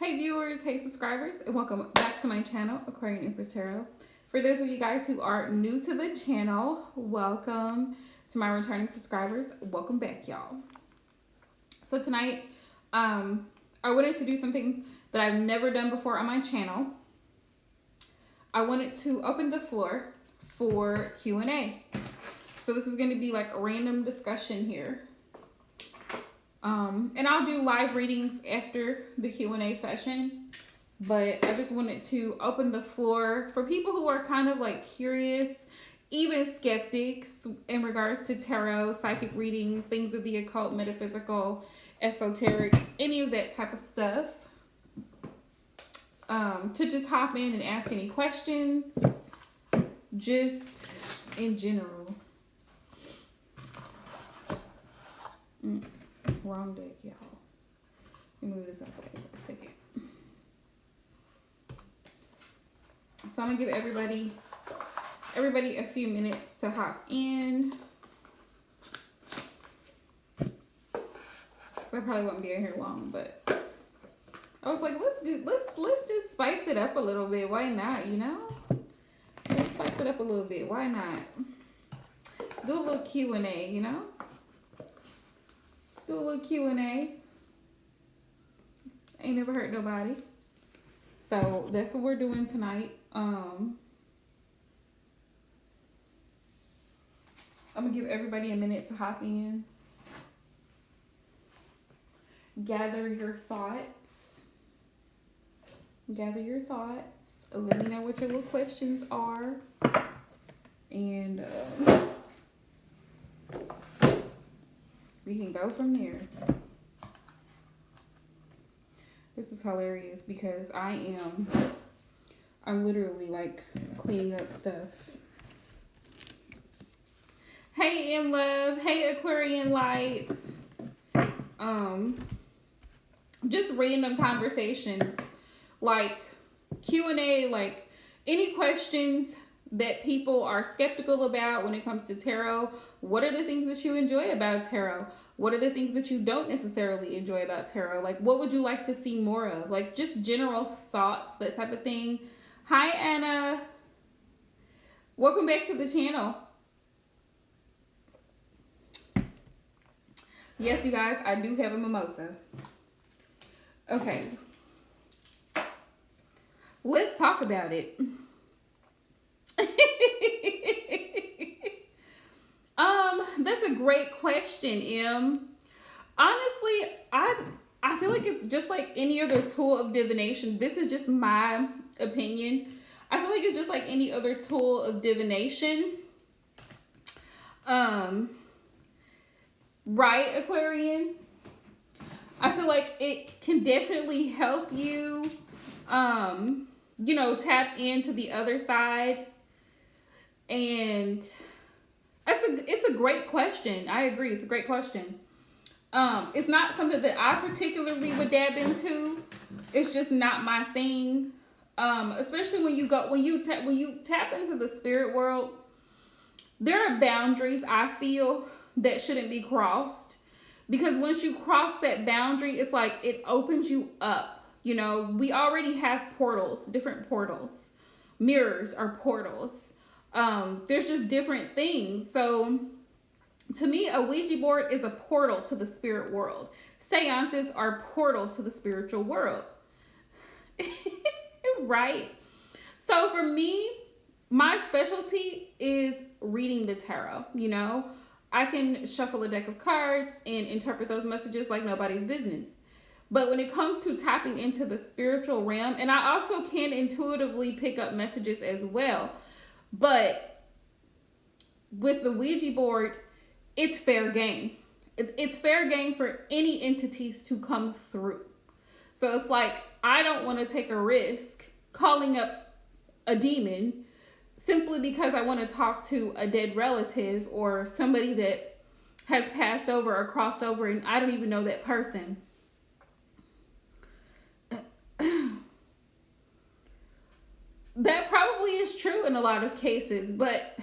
Hey viewers, hey subscribers, and welcome back to my channel, Aquarian Empress Tarot. For those of you guys who are new to the channel, welcome. To my returning subscribers, welcome back, y'all. So tonight, I wanted to do something that I've never done before on my channel. I wanted to open the floor for Q&A. So this is going to be like a random discussion here. And I'll do live readings after the Q&A session, but I just wanted to open the floor for people who are kind of like curious, even skeptics in regards to tarot, psychic readings, things of the occult, metaphysical, esoteric, any of that type of stuff, to just hop in and ask any questions, just in general. Wrong deck, y'all. Let me move this out of the way for a second. So I'm gonna give everybody a few minutes to hop in. So I probably won't be in here long, but I was like, let's just spice it up a little bit. Why not? You know, let's spice it up a little bit. Why not? Do a little Q&A. You know. Do a little Q&A. Ain't never hurt nobody. So that's what we're doing tonight. I'm gonna give everybody a minute to hop in. Gather your thoughts. Gather your thoughts. Let me know what your little questions are. And we can go from there. This is hilarious because I'm literally like cleaning up stuff. Hey M Love, hey Aquarian Lights. Just random conversation, like Q&A, like any questions that people are skeptical about when it comes to tarot. What are the things that you enjoy about tarot? What are the things that you don't necessarily enjoy about tarot? Like, what would you like to see more of? Like, just general thoughts, that type of thing. Hi, Anna. Welcome back to the channel. Yes, you guys, I do have a mimosa. Okay. Let's talk about it. That's a great question, Em. Honestly, I feel like it's just like any other tool of divination. This is just my opinion. I feel like it's just like any other tool of divination. Right, Aquarian? I feel like it can definitely help you, you know, tap into the other side. And it's a great question. I agree. It's a great question. It's not something that I particularly would dab into. It's just not my thing. Especially when you tap into the spirit world, there are boundaries I feel that shouldn't be crossed. Because once you cross that boundary, it's like it opens you up. You know, we already have portals, different portals. Mirrors are portals. There's just different things. So to me, a Ouija board is a portal to the spirit world. Seances are portals to the spiritual world. Right? So for me, my specialty is reading the tarot. You know, I can shuffle a deck of cards and interpret those messages like nobody's business. But when it comes to tapping into the spiritual realm, and I also can intuitively pick up messages as well. But with the Ouija board, it's fair game. It's fair game for any entities to come through. So it's like, I don't want to take a risk calling up a demon simply because I want to talk to a dead relative or somebody that has passed over or crossed over and I don't even know that person. That probably is true in a lot of cases, but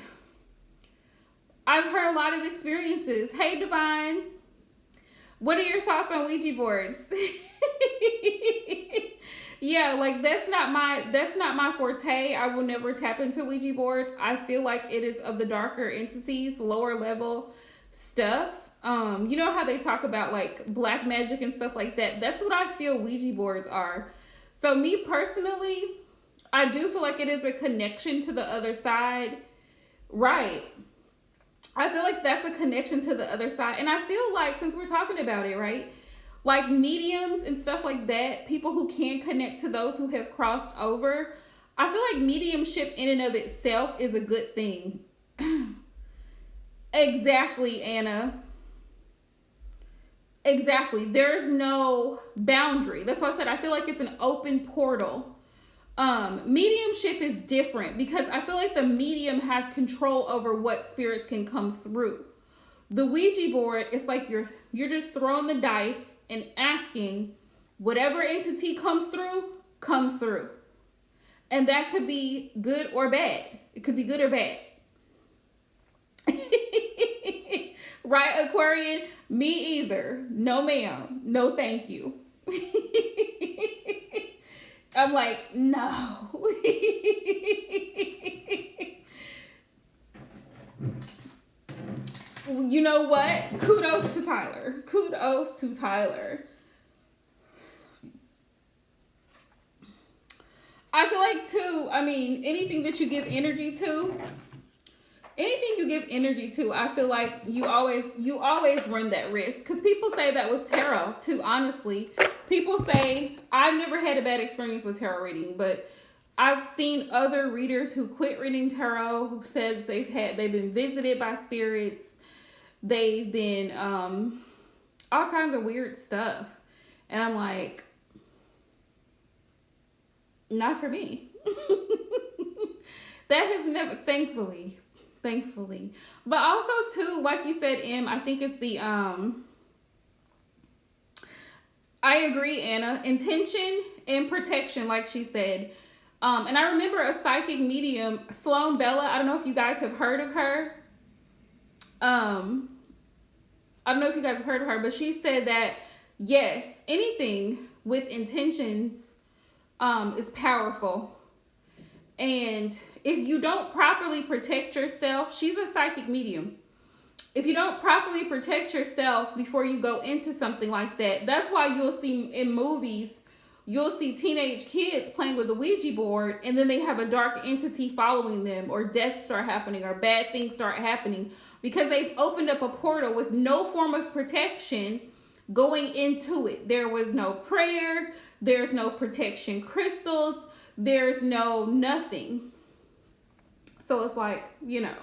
I've heard a lot of experiences. Hey, Divine. What are your thoughts on Ouija boards? Yeah, like that's not my forte. I will never tap into Ouija boards. I feel like it is of the darker entities, lower level stuff. You know how they talk about like black magic and stuff like that? That's what I feel Ouija boards are. So me personally, I do feel like it is a connection to the other side. Right. I feel like that's a connection to the other side. And I feel like since we're talking about it, right? Like mediums and stuff like that, people who can connect to those who have crossed over, I feel like mediumship in and of itself is a good thing. Exactly, Anna. Exactly. There's no boundary. That's why I said I feel like it's an open portal. Mediumship is different because I feel like the medium has control over what spirits can come through. The Ouija board, it's like you're just throwing the dice and asking whatever entity comes through, come through. And that could be good or bad. It could be good or bad. Right, Aquarian? Me either. No, ma'am. No, thank you. I'm like, no. You know what? Kudos to Tyler. Kudos to Tyler. I feel like too, I mean, anything you give energy to, I feel like you always run that risk. Because people say that with tarot too, honestly. People say, I've never had a bad experience with tarot reading, but I've seen other readers who quit reading tarot who said they've been visited by spirits. They've been all kinds of weird stuff. And I'm like, not for me. That has never, thankfully. But also too, like you said, Em, I think it's the I agree, Anna. Intention and protection, like she said. And I remember a psychic medium, Sloan Bella. I don't know if you guys have heard of her. But she said that yes, anything with intentions is powerful. And if you don't properly protect yourself, she's a psychic medium. If you don't properly protect yourself before you go into something like that, that's why you'll see in movies, you'll see teenage kids playing with the Ouija board and then they have a dark entity following them, or deaths start happening, or bad things start happening because they've opened up a portal with no form of protection going into it. There was no prayer, there's no protection crystals, there's no nothing. So it's like, you know.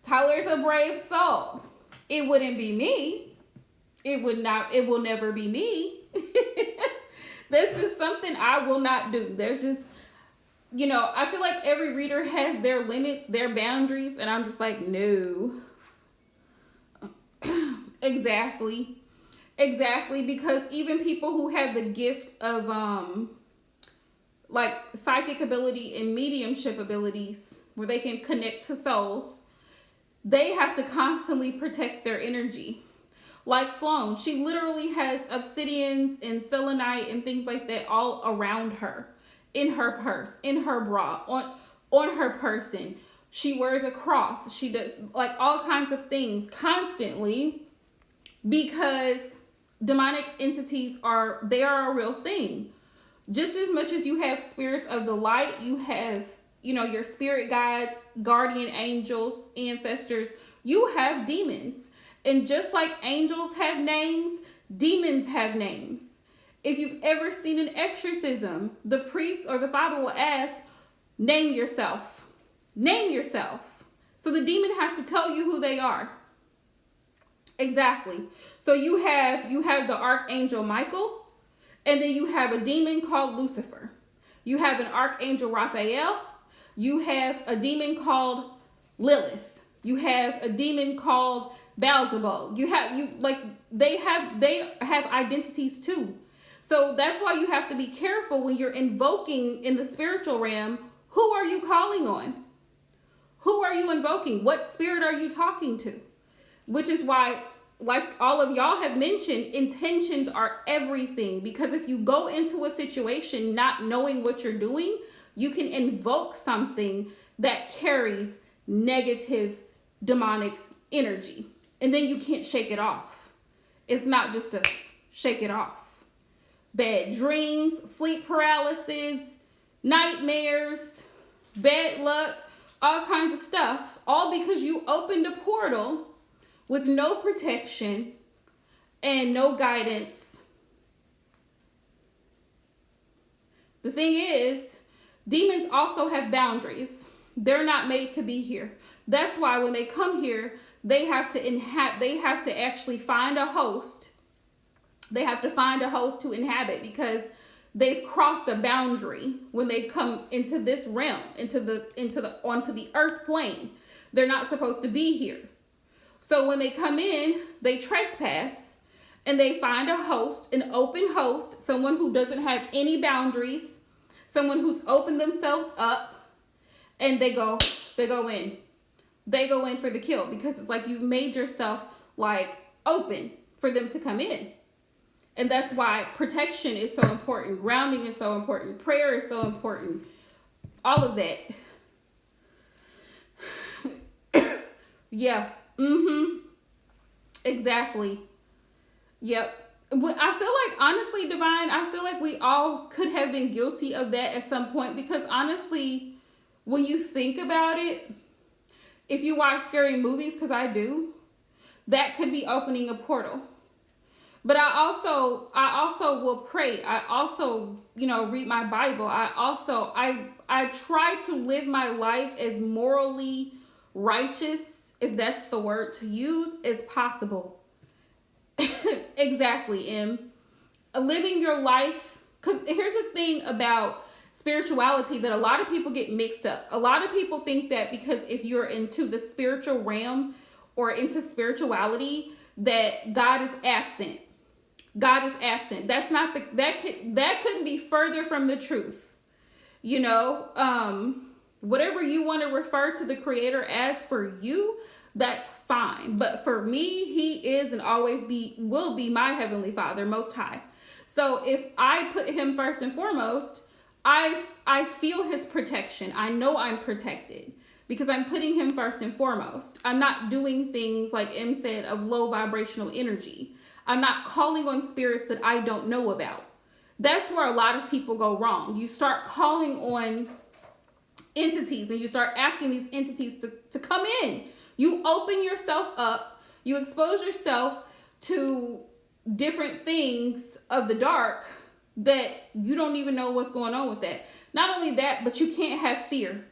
Tyler's a brave soul. It wouldn't be me. It will never be me. That's just something I will not do. There's just, I feel like every reader has their limits, their boundaries, and I'm just like, no. Exactly, because even people who have the gift of like psychic ability and mediumship abilities where they can connect to souls, they have to constantly protect their energy. Like Sloan, she literally has obsidians and selenite and things like that all around her, in her purse, in her bra, on her person. She wears a cross. She does like all kinds of things constantly because demonic entities are a real thing. Just as much as you have spirits of the light, you have, your spirit guides, guardian angels, ancestors, you have demons. And just like angels have names, demons have names. If you've ever seen an exorcism, the priest or the father will ask, name yourself. Name yourself. So the demon has to tell you who they are. Exactly. So you have the archangel Michael, and then you have a demon called Lucifer. You have an archangel Raphael. You have a demon called Lilith. You have a demon called Beelzebub. They have identities too. So that's why you have to be careful when you're invoking in the spiritual realm. Who are you calling on? Who are you invoking? What spirit are you talking to? Which is why like all of y'all have mentioned, intentions are everything. Because if you go into a situation not knowing what you're doing, you can invoke something that carries negative demonic energy. And then you can't shake it off. It's not just a shake it off. Bad dreams, sleep paralysis, nightmares, bad luck, all kinds of stuff. All because you opened a portal with no protection and no guidance. The thing is, demons also have boundaries. They're not made to be here. That's why when they come here, they have to actually find a host. They have to find a host to inhabit, because they've crossed a boundary when they come into this realm, onto the earth plane. They're not supposed to be here. So when they come in, they trespass and they find a host, an open host, someone who doesn't have any boundaries, someone who's opened themselves up, and they go in. They go in for the kill, because it's like you've made yourself like open for them to come in. And that's why protection is so important. Grounding is so important. Prayer is so important. All of that. Yeah. Exactly. Yep. I feel like, honestly, Divine, I feel like we all could have been guilty of that at some point, because honestly, when you think about it, if you watch scary movies, because I do, that could be opening a portal. But I also will pray. I also, read my Bible. I try to live my life as morally righteous, if that's the word to use, as possible. Exactly, Em. Living your life, because here's the thing about spirituality that a lot of people get mixed up. A lot of people think that because if you're into the spiritual realm or into spirituality, that God is absent. God is absent. That's not that couldn't be further from the truth. Whatever you want to refer to the Creator as for you, that's fine. But for me, He is and always will be my Heavenly Father, Most High. So if I put Him first and foremost, I feel His protection. I know I'm protected because I'm putting Him first and foremost. I'm not doing things, like Em said, of low vibrational energy. I'm not calling on spirits that I don't know about. That's where a lot of people go wrong. You start calling on entities and you start asking these entities to come in. You open yourself up. You expose yourself to different things of the dark that you don't even know what's going on with that. Not only that, but you can't have fear.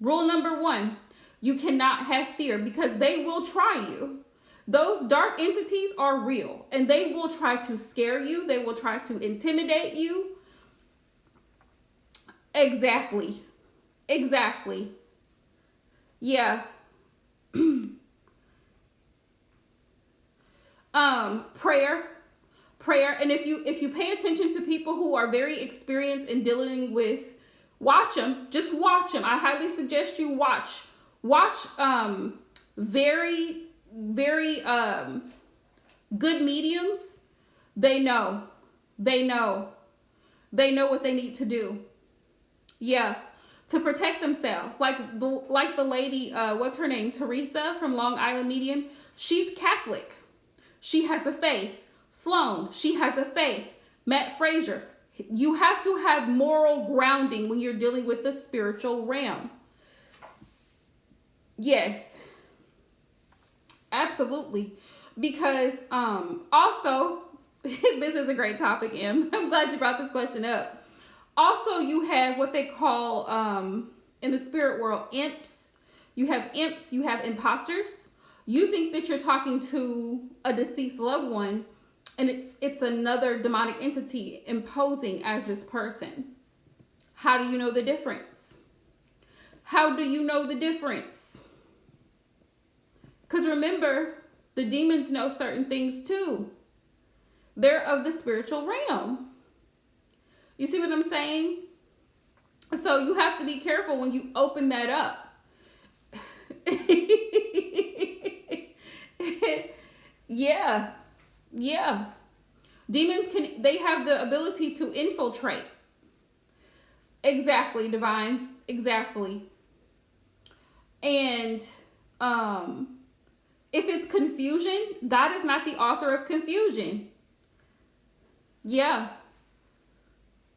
Rule number 1, you cannot have fear, because they will try you. Those dark entities are real, and they will try to scare you. They will try to intimidate you. Exactly. Yeah. Prayer. And if you pay attention to people who are very experienced in dealing with, watch them. Just watch them. I highly suggest you watch very good mediums. They know what they need to do. Yeah, to protect themselves. Like the lady, what's her name? Teresa from Long Island Medium. She's Catholic. She has a faith. Sloan, she has a faith. Matt Frazier. You have to have moral grounding when you're dealing with the spiritual realm. Yes. Absolutely. Because also, this is a great topic, Em. I'm glad you brought this question up. Also, you have what they call in the spirit world imps. You have imps, you have imposters. You think that you're talking to a deceased loved one, and it's another demonic entity imposing as this person. How do you know the difference? How do you know the difference? Because remember, the demons know certain things too. They're of the spiritual realm. You see what I'm saying? So you have to be careful when you open that up. Yeah. Yeah. Demons they have the ability to infiltrate. Exactly, divine. Exactly. And if it's confusion, God is not the author of confusion. Yeah.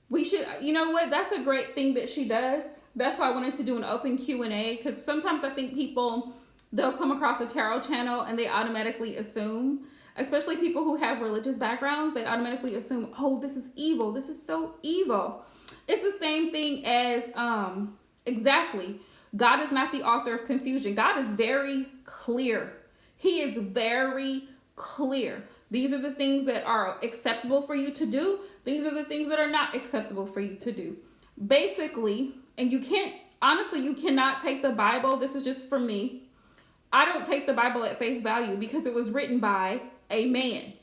We should, you know what? That's a great thing that she does. That's why I wanted to do an open Q&A, because sometimes I think people, they'll come across a tarot channel and they automatically assume, especially people who have religious backgrounds, they automatically assume, oh, this is evil. This is so evil. It's the same thing as, exactly. God is not the author of confusion. God is very clear. He is very clear. These are the things that are acceptable for you to do. These are the things that are not acceptable for you to do. Basically, and you can't, honestly, you cannot take the Bible. This is just for me. I don't take the Bible at face value because it was written by a man.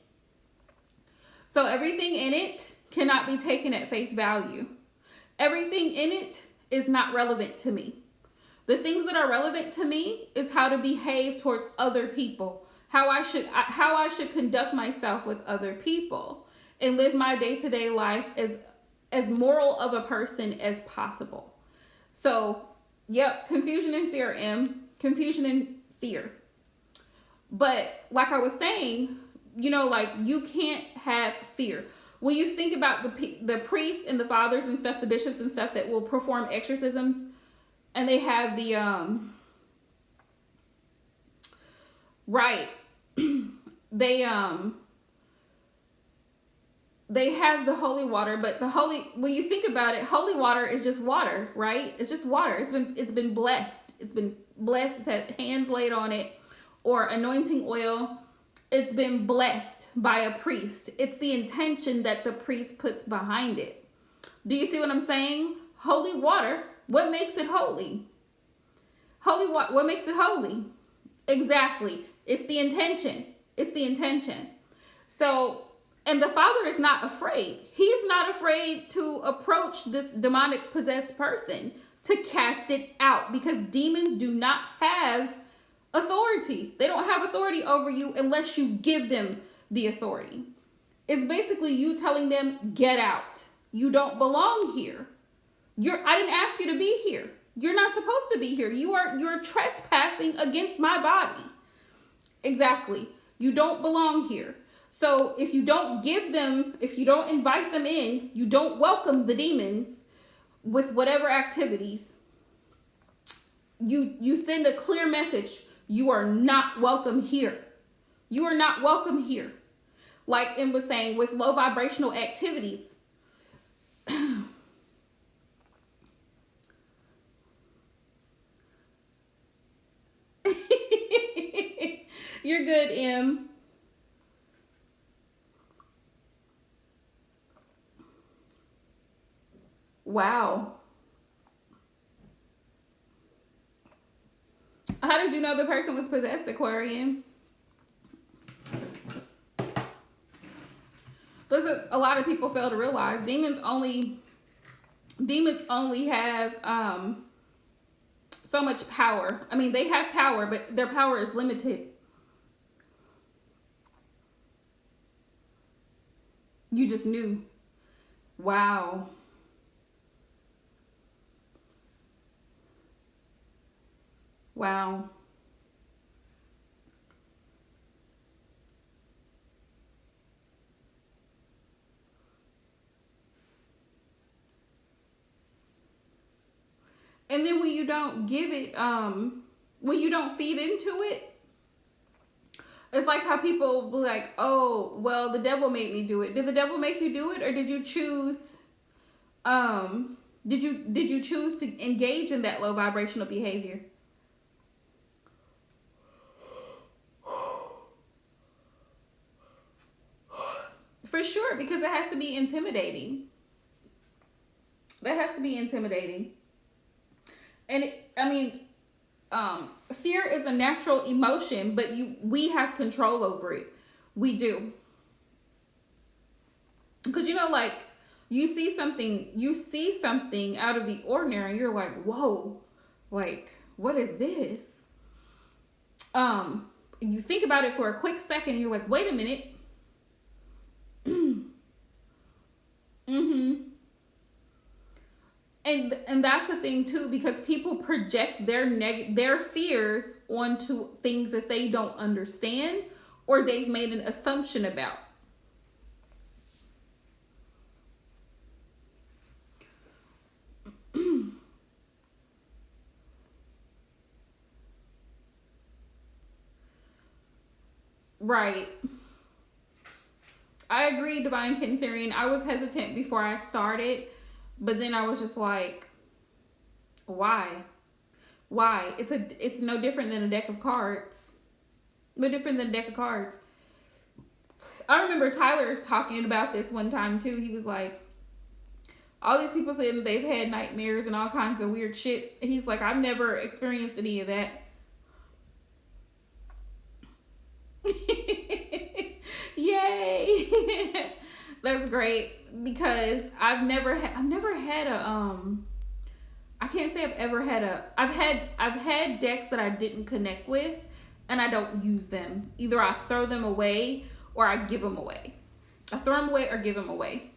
So everything in it cannot be taken at face value. Everything in it is not relevant to me. The things that are relevant to me is how to behave towards other people, how I should conduct myself with other people, and live my day-to-day life as moral of a person as possible. So, yep, confusion and fear, confusion and fear. But like I was saying, like you can't have fear. When you think about the priests and the fathers and stuff, the bishops and stuff that will perform exorcisms, and they have the right, they have the holy water, but when you think about it, holy water is just water, right? It's just water. It's been blessed. It's been blessed. It's had hands laid on it, or anointing oil. It's been blessed by a priest. It's the intention that the priest puts behind it. Do you see what I'm saying? Holy water. What makes it holy? Holy water. What makes it holy? Exactly. It's the intention. It's the intention. So, and the Father is not afraid. He's not afraid to approach this demonic possessed person to cast it out, because demons do not have authority. They don't have authority over you unless you give them the authority. It's basically you telling them, get out. You don't belong here. I didn't ask you to be here. You're not supposed to be here. You're trespassing against my body. Exactly. You don't belong here. So if you don't if you don't invite them in, you don't welcome the demons with whatever activities, you send a clear message. You are not welcome here. You are not welcome here. Like Em was saying, with low vibrational activities. You're good, Em. Wow. How did you know the person was possessed, Aquarian? Listen, a lot of people fail to realize demons only have so much power. I mean, they have power, but their power is limited. You just knew. Wow. Wow. And then when you don't give it, when you don't feed into it, it's like how people be like, oh, well, the devil made me do it. Did the devil make you do it, or did you choose, did you choose to engage in that low vibrational behavior? For sure, because it has to be intimidating. That has to be intimidating. And fear is a natural emotion, but we have control over it. We do. Because like you see something out of the ordinary, you're like, whoa, like, what is this? you think about it for a quick second, and you're like, wait a minute. Mm-hmm. And that's the thing too, because people project their fears onto things that they don't understand or they've made an assumption about. Right. I agree, Divine Cancerian. I was hesitant before I started, but then I was just like, why? Why? It's no different than a deck of cards. No different than a deck of cards. I remember Tyler talking about this one time too. He was like, all these people saying they've had nightmares and all kinds of weird shit. He's like, I've never experienced any of that. Yay. That's great, because I've never had a I can't say I've ever had a I've had decks that I didn't connect with, and I don't use them. Either I throw them away or I give them away. I throw them away or give them away.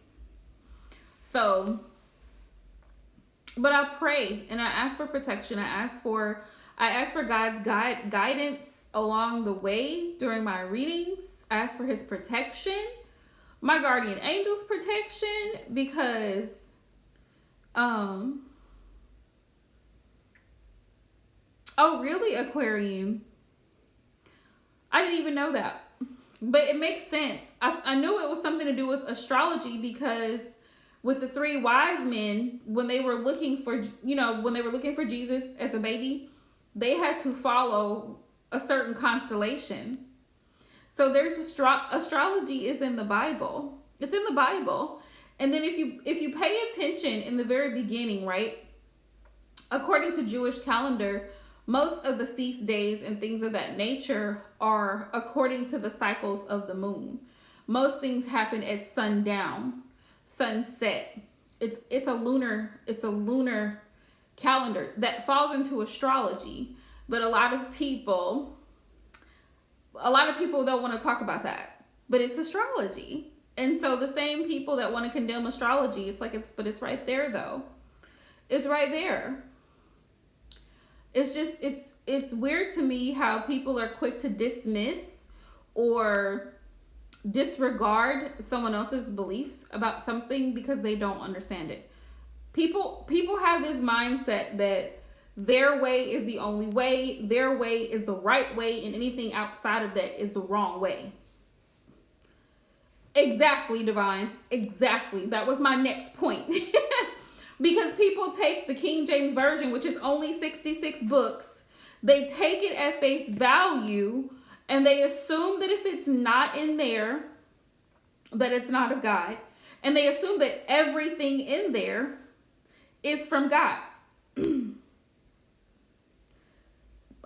So, but I pray and I ask for protection. I ask for God's guidance along the way during my readings. I ask for his protection, my guardian angel's protection, because oh really, Aquarium? I didn't even know that. But it makes sense. I knew it was something to do with astrology, because with the three wise men, when they were looking for, Jesus as a baby, they had to follow a certain constellation. So there's astrology is in the Bible. It's in the Bible. And then if you pay attention in the very beginning, right? According to Jewish calendar, most of the feast days and things of that nature are according to the cycles of the moon. Most things happen at sundown, sunset. It's a lunar calendar that falls into astrology, but a lot of people don't want to talk about that. But it's astrology. And so the same people that want to condemn astrology, it's right there though. It's right there. It's just, it's weird to me how people are quick to dismiss or disregard someone else's beliefs about something because they don't understand it. People have this mindset that their way is the only way, their way is the right way, and anything outside of that is the wrong way. Exactly, Divine. Exactly. That was my next point. Because people take the King James Version, which is only 66 books, they take it at face value, and they assume that if it's not in there, that it's not of God. And they assume that everything in there is from God.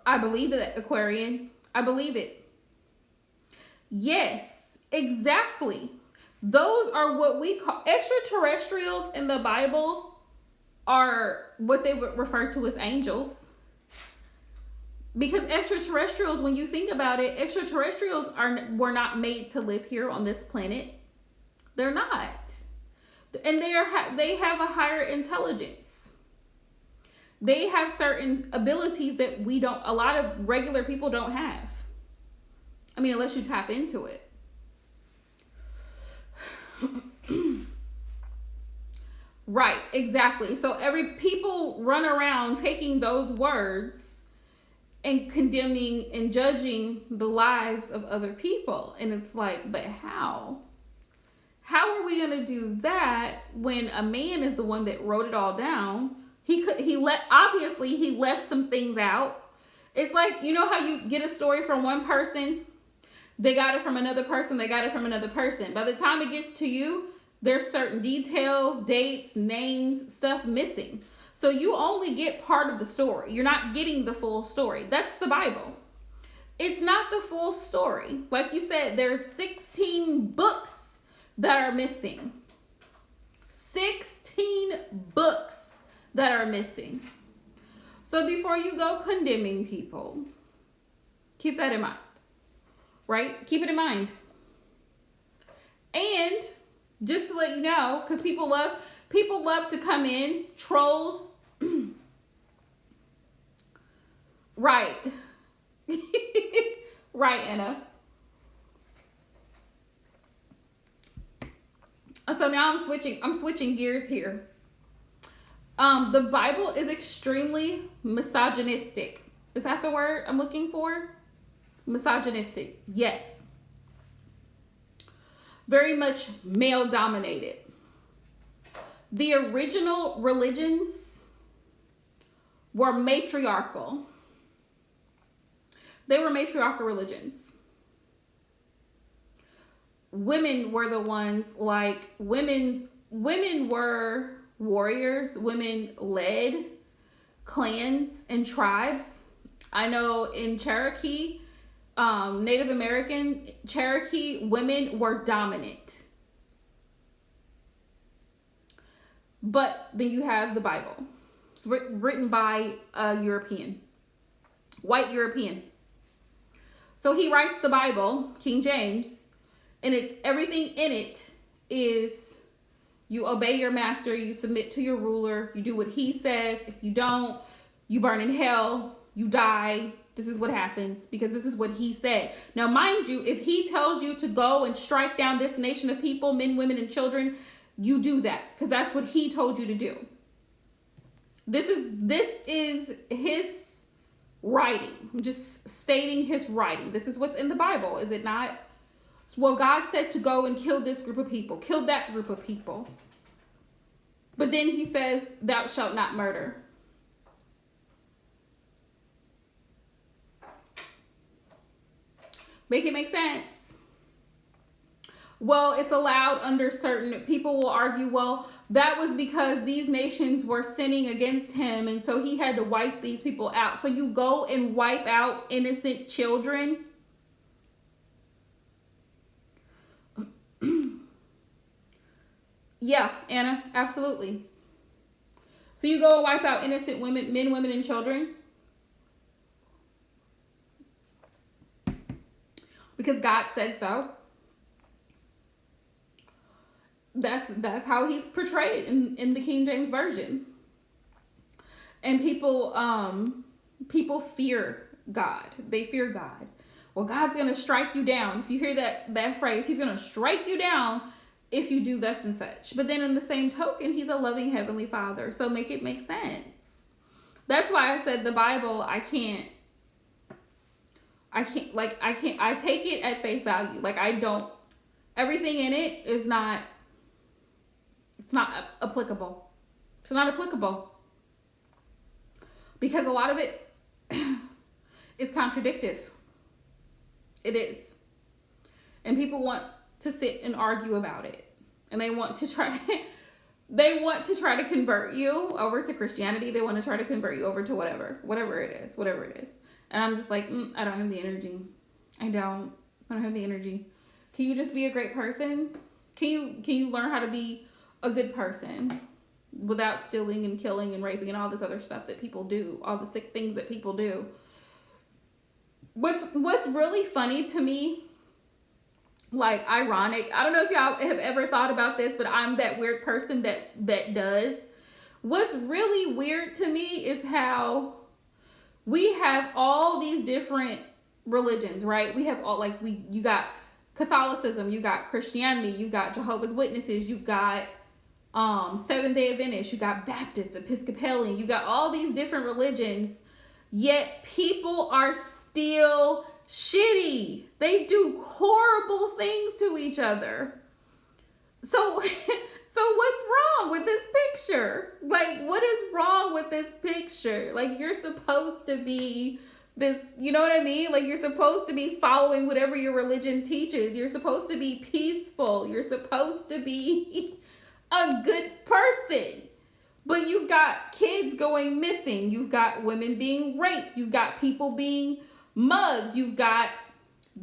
I believe that, Aquarian. I believe it. Yes, exactly. Those are what we call extraterrestrials in the Bible. Are what they would refer to as angels. Because extraterrestrials, when you think about it, extraterrestrials were not made to live here on this planet. They're not. And they have a higher intelligence. They have certain abilities that a lot of regular people don't have. I mean, unless you tap into it. Right, exactly. So people run around taking those words and condemning and judging the lives of other people. And it's like, but how? How are we going to do that when a man is the one that wrote it all down? He left some things out. It's like, you know how you get a story from one person, they got it from another person, they got it from another person. By the time it gets to you, there's certain details, dates, names, stuff missing. So you only get part of the story. You're not getting the full story. That's the Bible. It's not the full story. Like you said, there's 16 books that are missing. 16 books that are missing. So before you go condemning people, keep that in mind. right? Keep it in mind. And just to let you know, because people love to come in, trolls. Right. Right, Anna. So now I'm switching gears here. The Bible is extremely misogynistic. Is that the word I'm looking for? Misogynistic. Yes. Very much male dominated. The original religions were matriarchal. They were matriarchal religions. Women were the ones, like, women were warriors. Women led clans and tribes. I know in Cherokee, Native American Cherokee, women were dominant. But then you have the Bible. It's written by a European, white European. So he writes the Bible, King James, and it's everything in it is you obey your master, you submit to your ruler, you do what he says. If you don't, you burn in hell, you die. This is what happens because this is what he said. Now, mind you, if he tells you to go and strike down this nation of people, men, women, and children, you do that because that's what he told you to do. This is his writing. I'm just stating his writing. This is what's in the Bible, is it not? Well, God said to go and kill this group of people, kill that group of people. But then he says, thou shalt not murder. Make it make sense. Well, it's allowed under certain, people will argue, well, that was because these nations were sinning against him, and so he had to wipe these people out. So you go and wipe out innocent children? Yeah, Anna, absolutely. So you go and wipe out innocent women, men, women, and children? Because God said so. That's how he's portrayed in the King James Version. And people fear God. They fear God. Well, God's going to strike you down. If you hear that phrase, he's going to strike you down if you do thus and such. But then in the same token, he's a loving heavenly father. So make it make sense. That's why I said the Bible, I take it at face value. Like, I don't, everything in it is not, it's not applicable. It's not applicable. Because a lot of it is contradictive. It is. And people want to sit and argue about it. And they want to try to convert you over to Christianity. They want to try to convert you over to whatever it is. And I'm just like, I don't have the energy. I don't have the energy. Can you just be a great person? Can you learn how to be a good person without stealing and killing and raping and all this other stuff that people do, all the sick things that people do? What's really funny to me, like, ironic, I don't know if y'all have ever thought about this, but I'm that weird person that does. What's really weird to me is how we have all these different religions, right? We have all, like, you got Catholicism, you got Christianity, you got Jehovah's Witnesses, you got Seventh-day Adventists, you got Baptist, Episcopalian, you got all these different religions, yet people are still shitty. They do horrible things to each other. So what's wrong with this picture? Like, what is wrong with this picture? Like, you're supposed to be this, you know what I mean? Like, you're supposed to be following whatever your religion teaches. You're supposed to be peaceful. You're supposed to be a good person. But you've got kids going missing. You've got women being raped. You've got people being mugged. You've got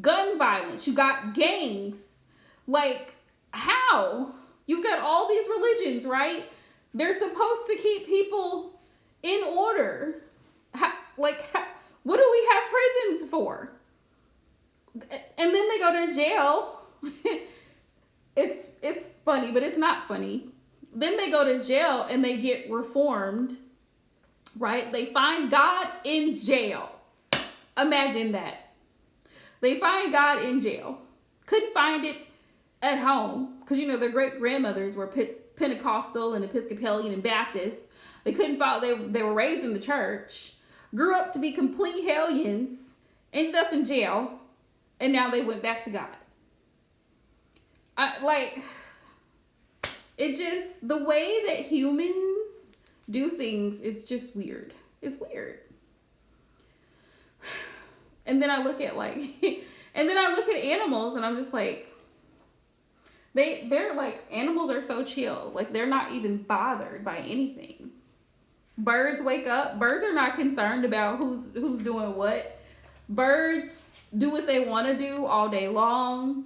gun violence. You've got gangs. Like, how? You've got all these religions, right? They're supposed to keep people in order. What do we have prisons for? and then they go to jail. It's funny, but it's not funny. Then they go to jail and they get reformed, right? They find God in jail. Imagine that. They find God in jail. Couldn't find it at home because, you know, their great grandmothers were Pentecostal and Episcopalian and Baptist. They couldn't find, they were raised in the church, grew up to be complete hellions, ended up in jail, and now they went back to God. It just, the way that humans do things, it's just weird. It's weird. And then I look at animals and I'm just like, they're like, animals are so chill. Like, they're not even bothered by anything. Birds wake up. Birds are not concerned about who's doing what. Birds do what they want to do all day long.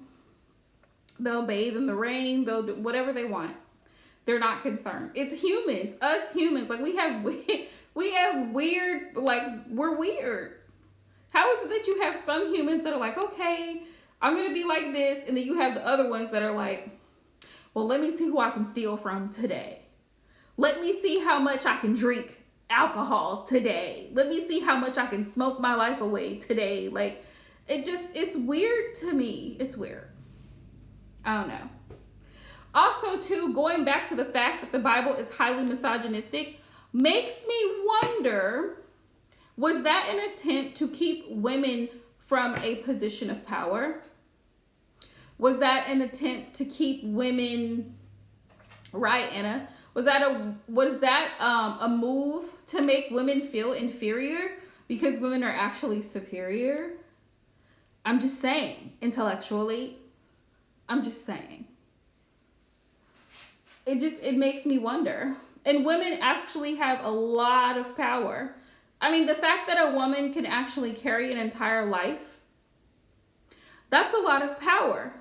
They'll bathe in the rain. They'll do whatever they want. They're not concerned. It's humans, us humans. Like, we have weird, like, we're weird. How is it that you have some humans that are like, okay, I'm going to be like this. And then you have the other ones that are like, well, let me see who I can steal from today. Let me see how much I can drink alcohol today. Let me see how much I can smoke my life away today. Like, it's weird to me. It's weird. I don't know. Also, too, going back to the fact that the Bible is highly misogynistic makes me wonder, was that an attempt to keep women from a position of power? Was that an attempt to keep women, right, Anna? Was that a move to make women feel inferior because women are actually superior? I'm just saying, intellectually. I'm just saying. It makes me wonder. And women actually have a lot of power. I mean, the fact that a woman can actually carry an entire life, that's a lot of power.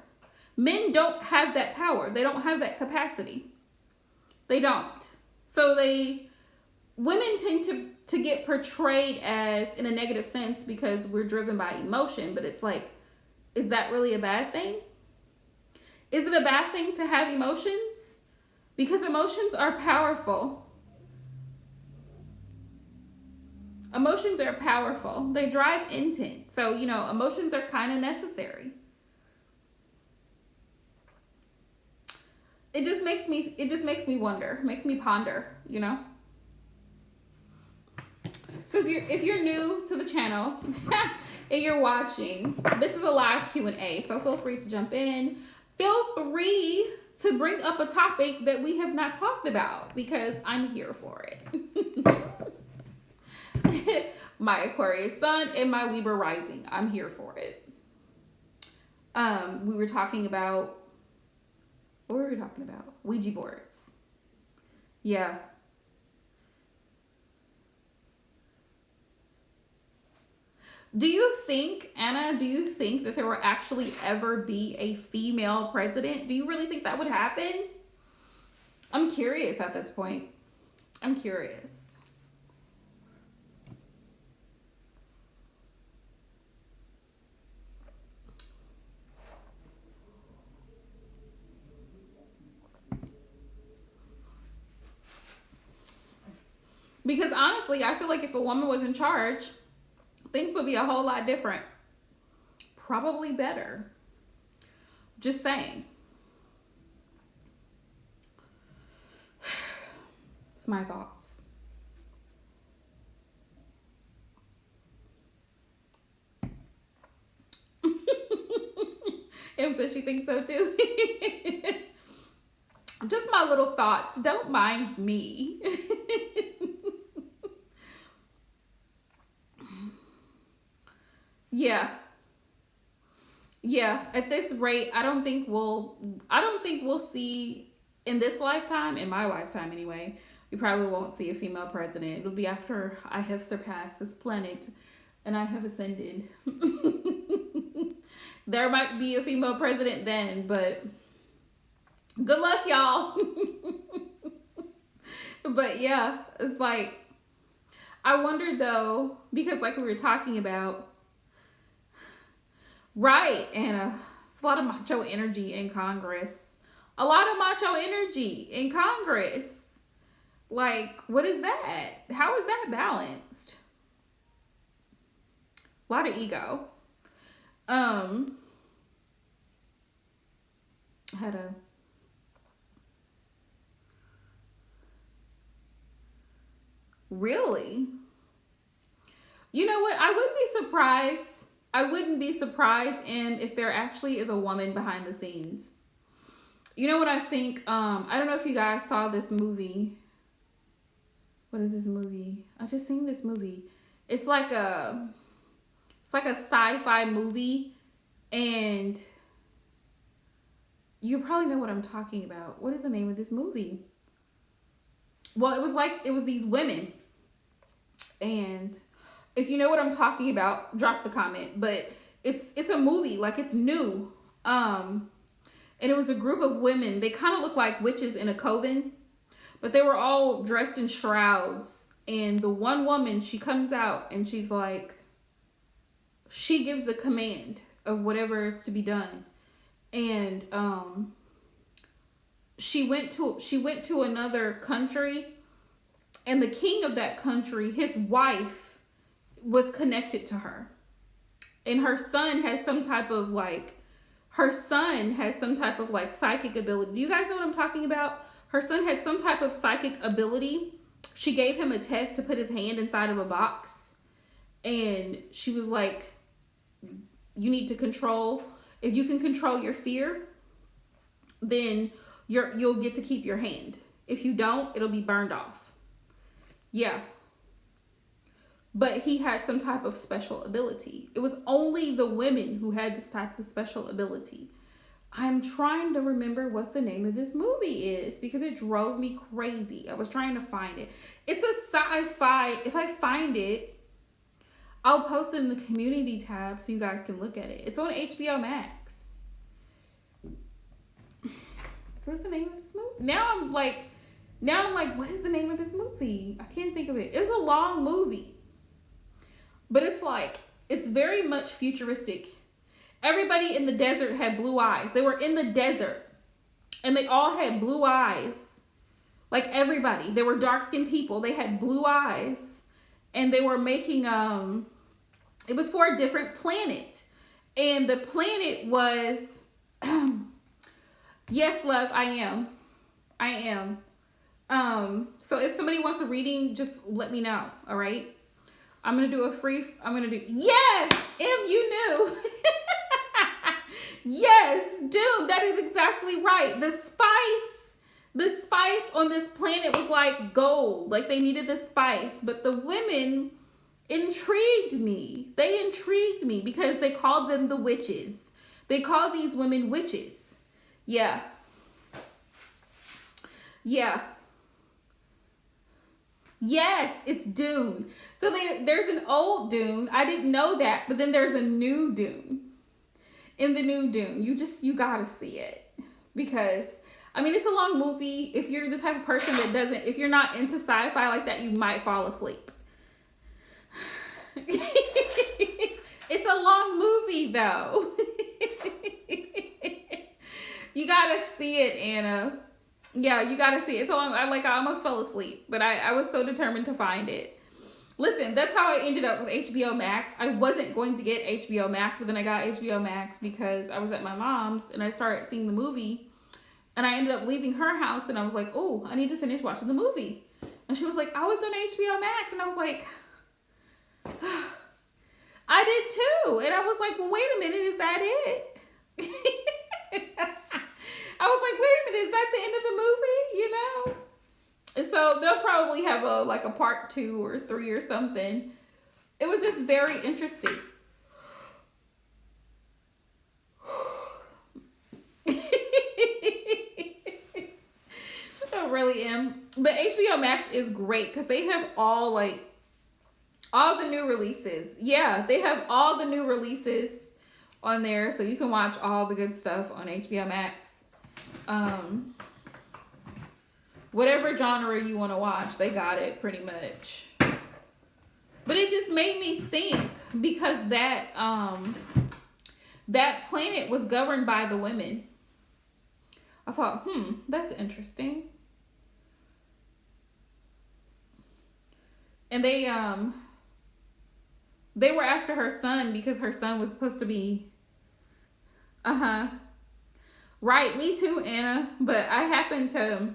Men don't have that power. They don't have that capacity. They don't. So women tend to get portrayed as in a negative sense because we're driven by emotion. But it's like, is that really a bad thing? Is it a bad thing to have emotions? Because emotions are powerful. Emotions are powerful. They drive intent. So, you know, emotions are kind of necessary. It just makes me wonder, makes me ponder, you know? So if you're new to the channel and you're watching, this is a live Q&A. So feel free to jump in. Feel free to bring up a topic that we have not talked about because I'm here for it. My Aquarius sun and my Libra rising. I'm here for it. We were talking about, what were we talking about? Ouija boards. Yeah. Do you think, Anna, that there will actually ever be a female president? Do you really think that would happen? I'm curious at this point. I'm curious. Because honestly, I feel like if a woman was in charge, things would be a whole lot different. Probably better. Just saying. It's my thoughts. Em says she thinks so too. Just my little thoughts. Don't mind me. Yeah, at this rate, I don't think we'll see in this lifetime, in my lifetime anyway, we probably won't see a female president. It'll be after I have surpassed this planet and I have ascended. There might be a female president then, but good luck, y'all. But yeah, it's like, I wonder though, because like we were talking about, Right, and it's a lot of macho energy in Congress. A lot of macho energy in Congress. Like, what is that? How is that balanced? A lot of ego. I had a really. You know what? I wouldn't be surprised. I wouldn't be surprised if there actually is a woman behind the scenes. You know what I think? I don't know if you guys saw this movie. What is this movie? I just seen this movie. It's like a sci-fi movie, and you probably know what I'm talking about. What is the name of this movie? Well, it was these women, and if you know what I'm talking about, drop the comment. But it's a movie, like it's new. And it was a group of women. They kind of look like witches in a coven, but they were all dressed in shrouds. And the one woman, she comes out and she's like, she gives the command of whatever is to be done. And she went to another country, and the king of that country, his wife was connected to her. And her son has some type of like psychic ability. Do you guys know what I'm talking about? Her son had some type of psychic ability. She gave him a test to put his hand inside of a box. And she was like, you need to control. If you can control your fear, then you'll get to keep your hand. If you don't, it'll be burned off. Yeah. But he had some type of special ability. It was only the women who had this type of special ability. I'm trying to remember what the name of this movie is because it drove me crazy. I was trying to find it. It's a sci-fi. If I find it, I'll post it in the community tab so you guys can look at it. It's on HBO Max. What's the name of this movie? Now I'm like, what is the name of this movie? I can't think of it. It was a long movie. But it's very much futuristic. Everybody in the desert had blue eyes. They were in the desert. And they all had blue eyes. Like everybody. They were dark-skinned people. They had blue eyes. And they were making, it was for a different planet. And the planet was, yes, love, I am. So if somebody wants a reading, just let me know, all right? Yes, you knew. Yes, dude, that is exactly right. The spice on this planet was like gold. Like they needed the spice, but the women intrigued me. They intrigued me because they called them the witches. They called these women witches. Yeah. Yeah. Yes, it's Dune. So there's an old Dune. I didn't know that, but then there's a new Dune. In the new Dune, you gotta see it because I mean it's a long movie. If you're the type of person if you're not into sci-fi like that, you might fall asleep. It's a long movie though. You gotta see it, Anna. Yeah, you gotta see it. It's a long. I almost fell asleep, but I was so determined to find it. Listen, that's how I ended up with HBO Max. I wasn't going to get HBO Max, but then I got HBO Max because I was at my mom's and I started seeing the movie. And I ended up leaving her house and I was like, oh, I need to finish watching the movie. And she was like, oh, it's on HBO Max. And I was like, I did too. And I was like, well, wait a minute, is that it? I was like, wait a minute, is that the end of the movie? You know? And so they'll probably have a part 2 or 3 or something. It was just very interesting. I really am. But HBO Max is great because they have all the new releases. Yeah, they have all the new releases on there. So you can watch all the good stuff on HBO Max. Whatever genre you want to watch, they got it pretty much. But it just made me think because that planet was governed by the women. I thought, that's interesting. And they were after her son because her son was supposed to be, right, me too, Anna. But I happened to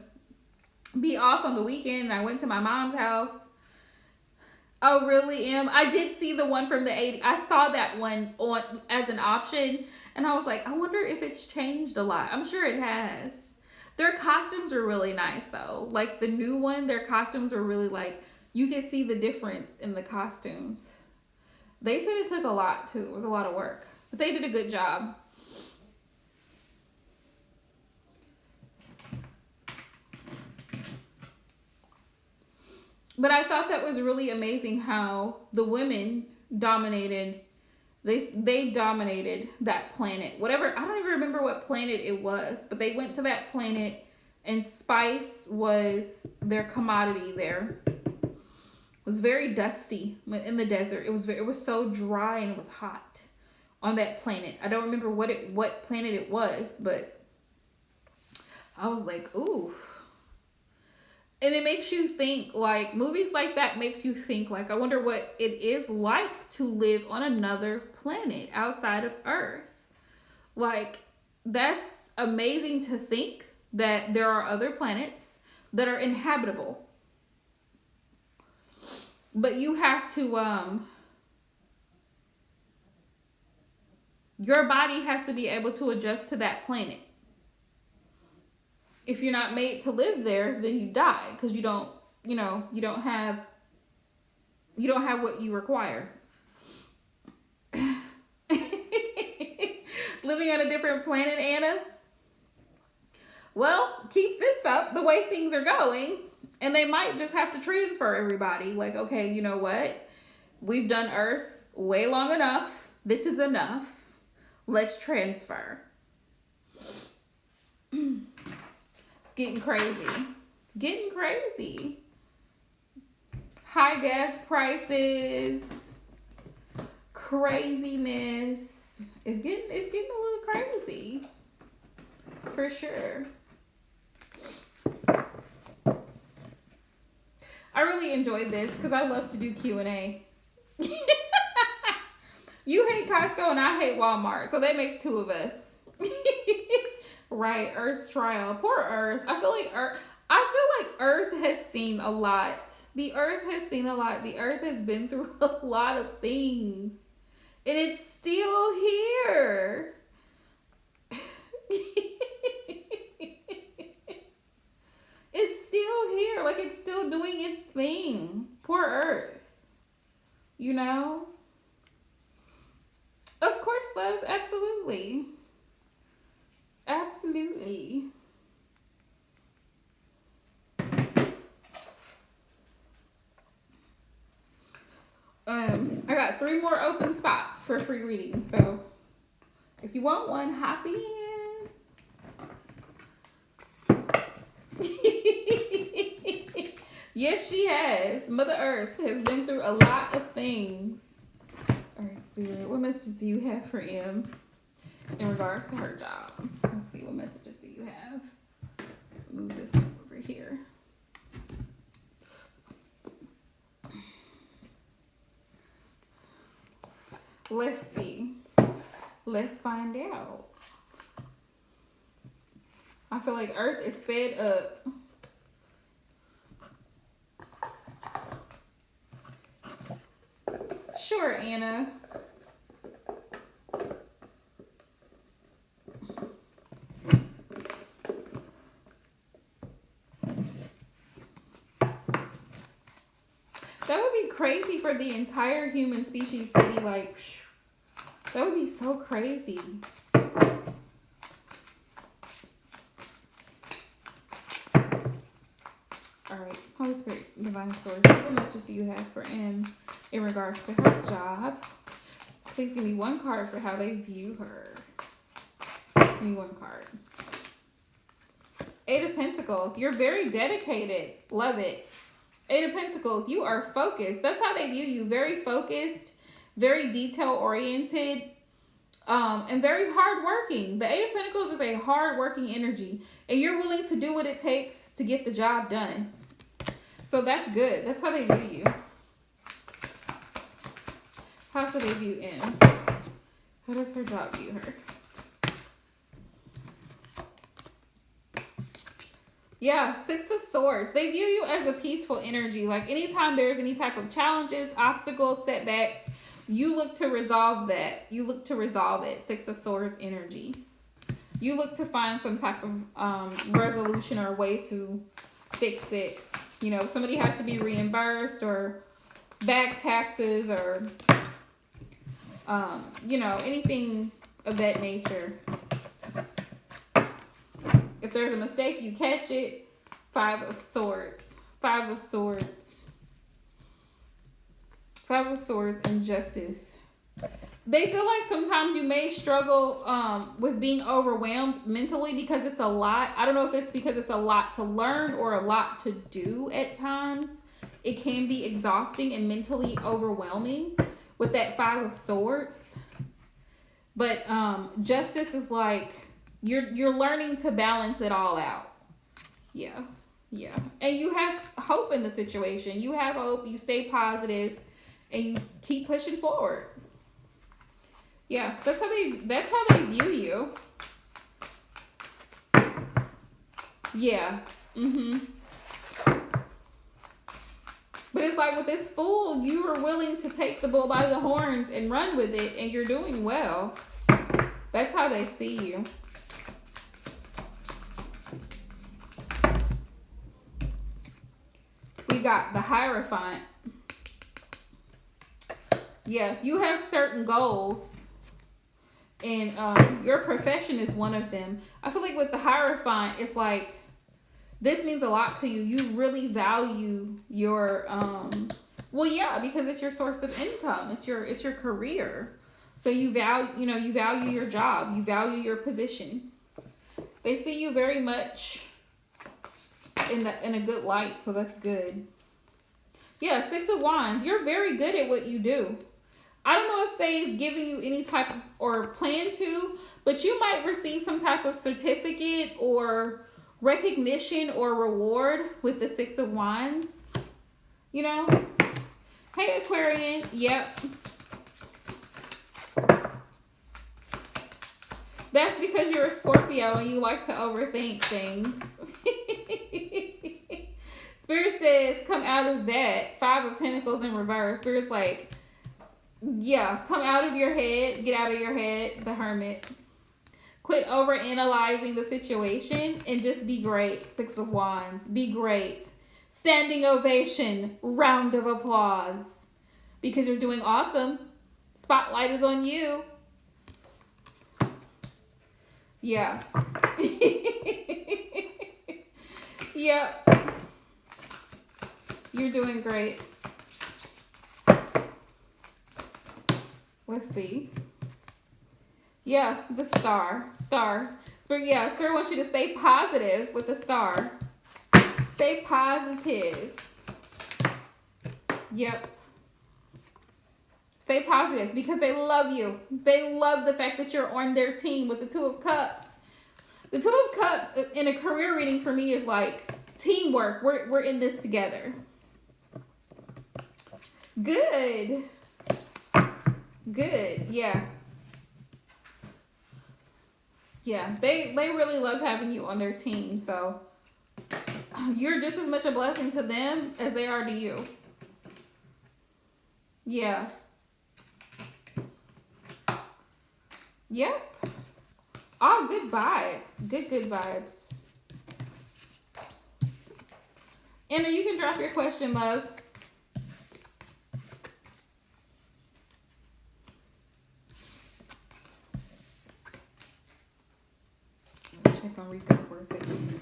be off on the weekend and I went to my mom's house. Oh, really, Em? I did see the one from the 80s. I saw that one on as an option, and I was like, I wonder if it's changed a lot. I'm sure it has. Their costumes were really nice, though. Like, the new one, their costumes were really, like, you could see the difference in the costumes. They said it took a lot, too. It was a lot of work. But they did a good job. But I thought that was really amazing how the women dominated. They dominated that planet. Whatever, I don't even remember what planet it was, but they went to that planet and spice was their commodity there. It was very dusty in the desert. It was so dry and it was hot on that planet. I don't remember what planet it was, but I was like, ooh. And it makes you think, like, movies like that makes you think, like, I wonder what it is like to live on another planet outside of Earth. Like, that's amazing to think that there are other planets that are inhabitable. But you have to, your body has to be able to adjust to that planet. If you're not made to live there, then you die because you don't have what you require. Living on a different planet, Anna? Well, keep this up the way things are going, and they might just have to transfer everybody. Like, okay, you know what? We've done Earth way long enough. This is enough. Let's transfer. Getting crazy. Getting crazy. High gas prices. Craziness. It's getting a little crazy. For sure. I really enjoyed this because I love to do Q&A. You hate Costco and I hate Walmart. So that makes two of us. Right, Earth's trial. Poor Earth. I feel like Earth has seen a lot. The Earth has seen a lot. The Earth has been through a lot of things. And it's still here. It's still here. Like, it's still doing its thing. Poor Earth. You know? Of course, love. Absolutely. Absolutely. I got 3 more open spots for free reading, so if you want one, hop in. Yes, she has. Mother Earth has been through a lot of things. All right, Spirit, what messages do you have for M in regards to her job? Let's see, what messages do you have? Move this over here. Let's see. Let's find out. I feel like Earth is fed up. Sure, Anna. That would be crazy for the entire human species to be like, that would be so crazy. All right, Holy Spirit, Divine Source, what messages do you have for M in regards to her job? Please give me one card for how they view her. Give me one card. 8 of Pentacles, you're very dedicated. Love it. 8 of Pentacles, you are focused. That's how they view you. Very focused, very detail oriented. And very hardworking. The Eight of Pentacles is a hardworking energy, and you're willing to do what it takes to get the job done. So that's good. That's how they view you. How do they view M? How does her job view her? Yeah, Six of Swords. They view you as a peaceful energy. Like anytime there's any type of challenges, obstacles, setbacks, you look to resolve that. You look to resolve it. Six of Swords energy. You look to find some type of resolution or way to fix it. You know, somebody has to be reimbursed or back taxes or, you know, anything of that nature. If there's a mistake, you catch it. Five of Swords. Five of Swords. Five of Swords and Justice. They feel like sometimes you may struggle with being overwhelmed mentally because it's a lot. I don't know if it's because it's a lot to learn or a lot to do at times. It can be exhausting and mentally overwhelming with that Five of Swords. But Justice is like you're learning to balance it all out. Yeah. Yeah. And you have hope in the situation. You have hope. You stay positive and you keep pushing forward. Yeah, that's how they view you. Yeah. But it's like with this Fool, you are willing to take the bull by the horns and run with it, and you're doing well. That's how they see you. We got the Hierophant. Yeah, you have certain goals. And your profession is one of them. I feel like with the Hierophant, it's like, this means a lot to you. You really value your, well, yeah, because it's your source of income. It's your career. So you value your job. You value your position. They see you very much in a good light. So that's good. Yeah, Six of Wands. You're very good at what you do. I don't know if they've given you any type of, or plan to, but you might receive some type of certificate or recognition or reward with the Six of Wands. You know? Hey, Aquarian. Yep. That's because you're a Scorpio and you like to overthink things. Spirit says, come out of that. Five of Pentacles in reverse. Spirit's like, yeah, come out of your head. Get out of your head, the Hermit. Quit over analyzing the situation and just be great. Six of Wands. Be great. Standing ovation. Round of applause. Because you're doing awesome. Spotlight is on you. Yeah. Yep. You're doing great. Let's see. Yeah, the Star. Spirit, yeah, Spirit wants you to stay positive with the Star. Stay positive. Yep. Stay positive because they love you. They love the fact that you're on their team with the Two of Cups. The Two of Cups in a career reading for me is like teamwork. We're in this together. Good. Good. Yeah. Yeah. They really love having you on their team. So you're just as much a blessing to them as they are to you. Yeah. Yep. All good vibes. Good vibes. Anna, you can drop your question, love. Check on Rico for a second.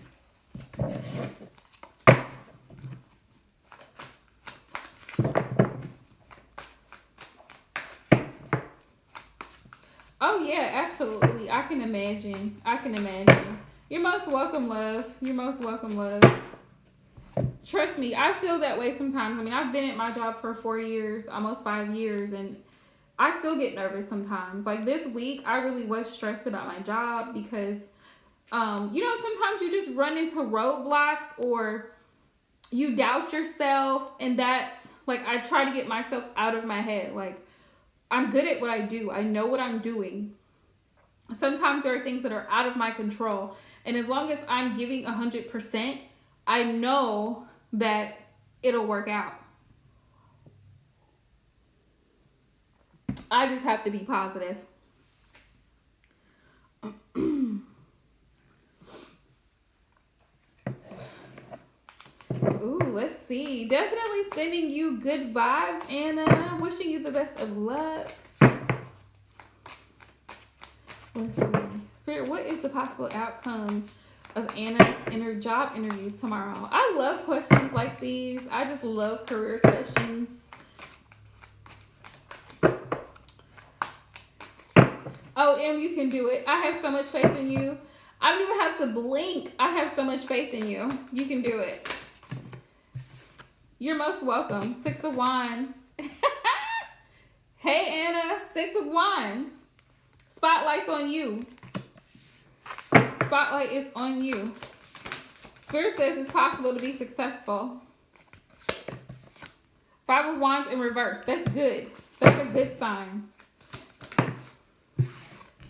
Oh yeah, absolutely. I can imagine. You're most welcome, love. You're most welcome, love. Trust me, I feel that way sometimes. I mean, I've been at my job for 4 years, almost 5 years, and I still get nervous sometimes. Like this week, I really was stressed about my job because, sometimes you just run into roadblocks or you doubt yourself. And that's like, I try to get myself out of my head. Like, I'm good at what I do. I know what I'm doing. Sometimes there are things that are out of my control. And as long as I'm giving 100%, I know that it'll work out. I just have to be positive. Ooh, let's see. Definitely sending you good vibes, Anna. Wishing you the best of luck. Let's see. Spirit, what is the possible outcome of Anna's inner job interview tomorrow? I love questions like these. I just love career questions. Oh, Em, you can do it. I have so much faith in you. I don't even have to blink. I have so much faith in you. You can do it. You're most welcome. 6 of Wands. Hey, Anna. 6 of Wands. Spotlight's on you. Spotlight is on you. Spirit says it's possible to be successful. 5 of Wands in reverse. That's good. That's a good sign.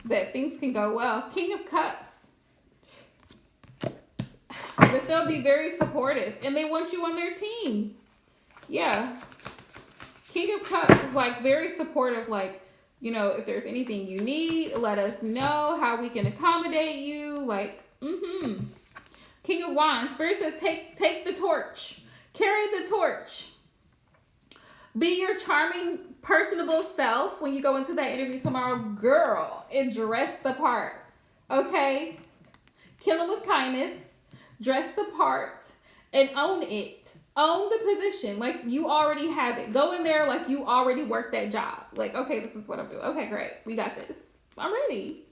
That things can go well. King of Cups. That they'll be very supportive. And they want you on their team. Yeah. King of Cups is like very supportive. Like, if there's anything you need, let us know how we can accommodate you. Like, King of Wands. Spirit says take the torch. Carry the torch. Be your charming, personable self when you go into that interview tomorrow. Girl, and dress the part. Okay? Kill them with kindness. Dress the part. And own it. Own the position. Like, you already have it. Go in there like you already worked that job. Like, okay, this is what I'm doing. Okay, great. We got this. I'm ready.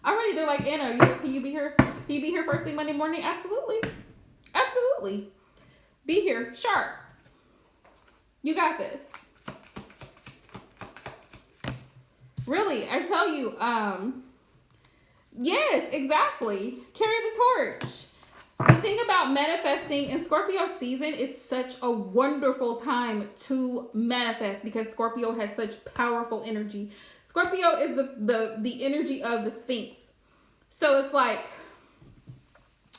They're like, Anna, can you be here? Can you be here first thing Monday morning? Absolutely. Absolutely. Be here. Sharp. You got this. Really, I tell you, yes, exactly. Carry the torch. The thing about manifesting in Scorpio season is such a wonderful time to manifest because Scorpio has such powerful energy. Scorpio is the energy of the Sphinx. So it's like,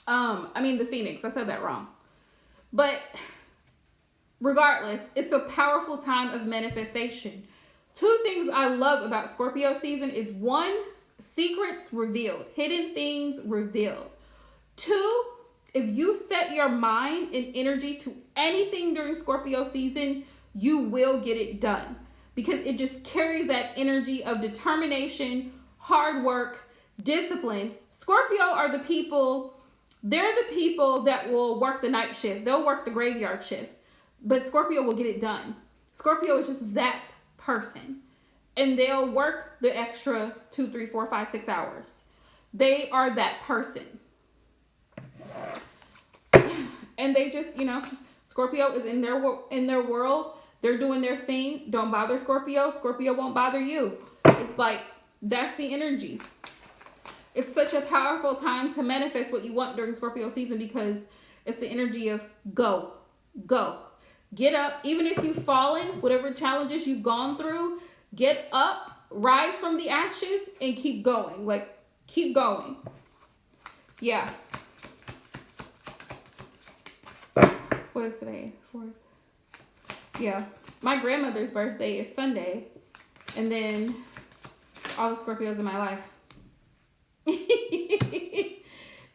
the Phoenix. I said that wrong. But regardless, it's a powerful time of manifestation. 2 things I love about Scorpio season is 1, secrets revealed, hidden things revealed. 2, if you set your mind and energy to anything during Scorpio season, you will get it done because it just carries that energy of determination, hard work, discipline. Scorpio are the people, they're the people that will work the night shift. They'll work the graveyard shift, but Scorpio will get it done. Scorpio is just that person, and they'll work the extra 2, 3, 4, 5, 6 hours. They are that person. And they just, Scorpio is in their world. They're doing their thing. Don't bother Scorpio. Scorpio won't bother you. It's like, that's the energy. It's such a powerful time to manifest what you want during Scorpio season because it's the energy of go. Get up. Even if you've fallen, whatever challenges you've gone through, get up, rise from the ashes, and keep going. Like, keep going. Yeah. What is today? 4th. Yeah. My grandmother's birthday is Sunday. And then all the Scorpios in my life.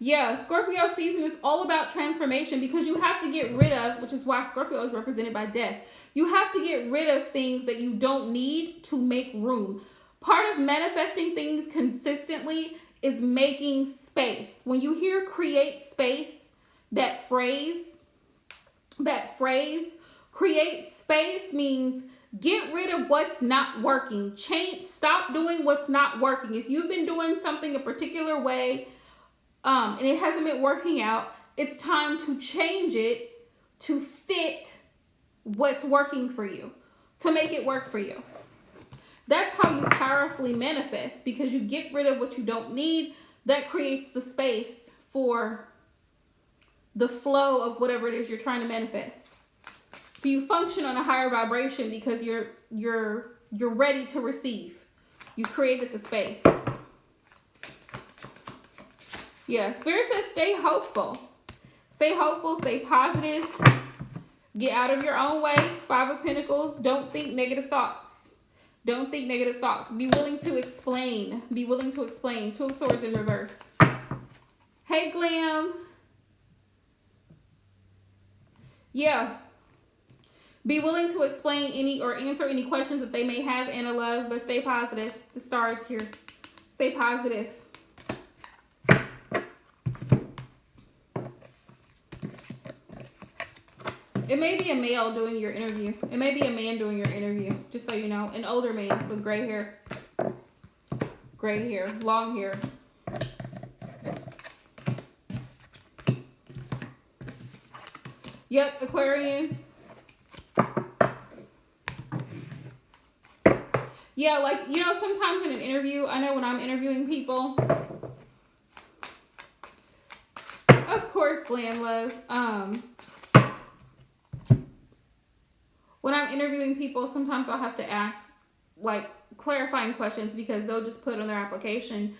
Yeah, Scorpio season is all about transformation because you have to get rid of, which is why Scorpio is represented by death. You have to get rid of things that you don't need to make room. Part of manifesting things consistently is making space. When you hear create space, that phrase, create space means get rid of what's not working. Stop doing what's not working. If you've been doing something a particular way, and it hasn't been working out, it's time to change it to fit what's working for you, to make it work for you. That's how you powerfully manifest, because you get rid of what you don't need. That creates the space for the flow of whatever it is you're trying to manifest. So you function on a higher vibration because you're ready to receive. You created the space. Yeah, Spirit says stay hopeful. Stay hopeful, stay positive. Get out of your own way. 5 of Pentacles. Don't think negative thoughts. Don't think negative thoughts. Be willing to explain. Be willing to explain. 2 of Swords in reverse. Hey, Glam. Yeah. Be willing to explain any or answer any questions that they may have in a love, but stay positive. The stars here. Stay positive. It may be a male doing your interview. It may be a man doing your interview, just so you know. An older man with gray hair. Gray hair. Long hair. Yep, Aquarian. Yeah, like, you know, sometimes in an interview, I know when I'm interviewing people, of course, Glam Love, when I'm interviewing people, sometimes I'll have to ask, like, clarifying questions, because they'll just put on their application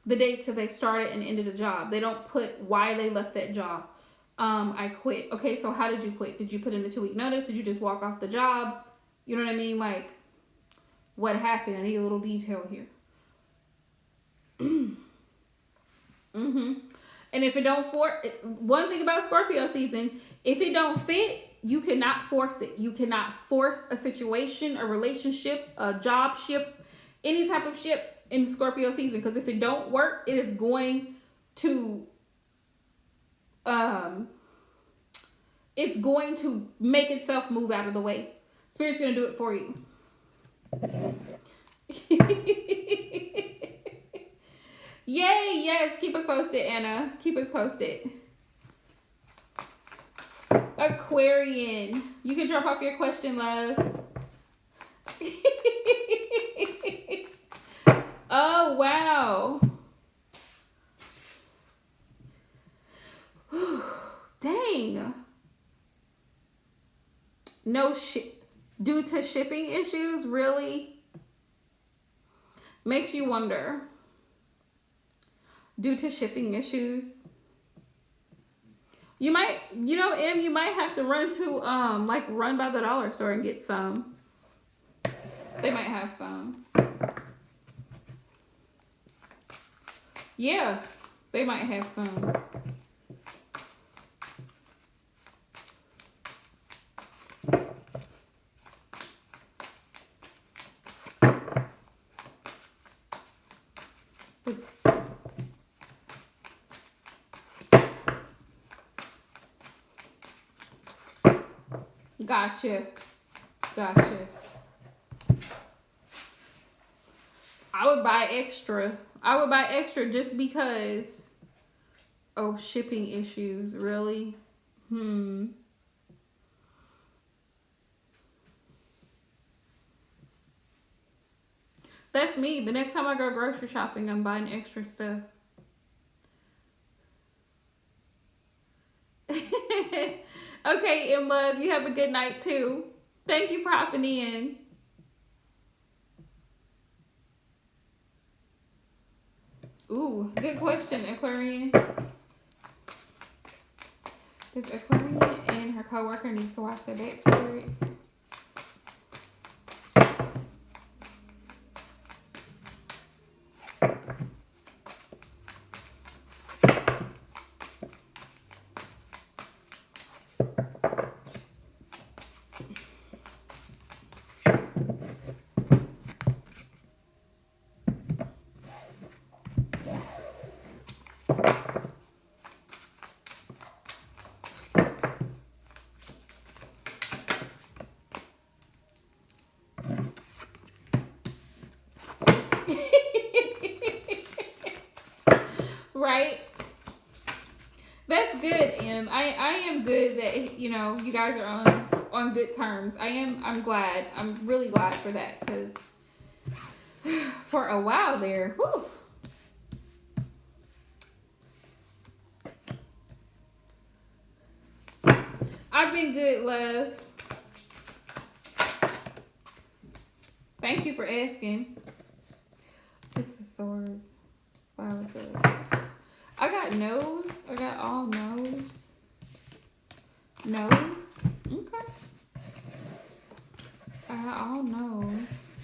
the dates that they started and ended a job. They don't put why they left that job. I quit. Okay, so how did you quit? Did you put in a 2-week notice? Did you just walk off the job? You know what I mean? Like, what happened? I need a little detail here. And if it don't one thing about Scorpio season, if it don't fit, you cannot force it. You cannot force a situation, a relationship, a job ship, any type of ship in Scorpio season. Because if it don't work, it is going to it's going to make itself move out of the way. Spirit's going to do it for you. Yay, yes. Keep us posted, Anna. Keep us posted. Aquarian. You can drop off your question, love. Oh, wow. Dang. No shit. Due to shipping issues, really? Makes you wonder. Due to shipping issues. You might, you know, Em, you might have to run to, like, run by the dollar store and get some. They might have some. Yeah, they might have some. Gotcha. Gotcha. I would buy extra. I would buy extra just because. Oh, shipping issues. Really? That's me. The next time I go grocery shopping, I'm buying extra stuff. Okay, in love, you have a good night too. Thank you for hopping in. Ooh, good question, Aquarian. Does Aquarian and her coworker need to watch their back, Spirit? Right? That's good, Em. I am good that, you know, you guys are on good terms. I'm glad. I'm really glad for that, because for a while there, whew. I've been good, love. Thank you for asking. 6 of Swords, 5 of Swords. I got nose. I got all nose. Nose. Okay. I got all nose.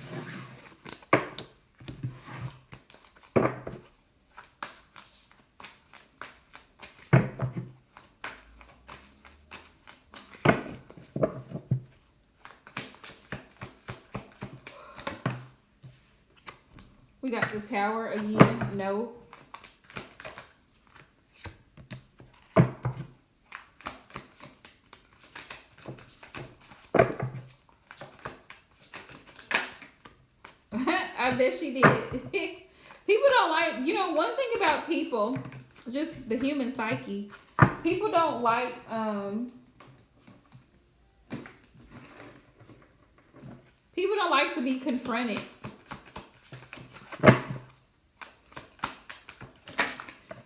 We got the Tower again. No. I bet she did. People don't like, one thing about people, just the human psyche, people don't like, to be confronted.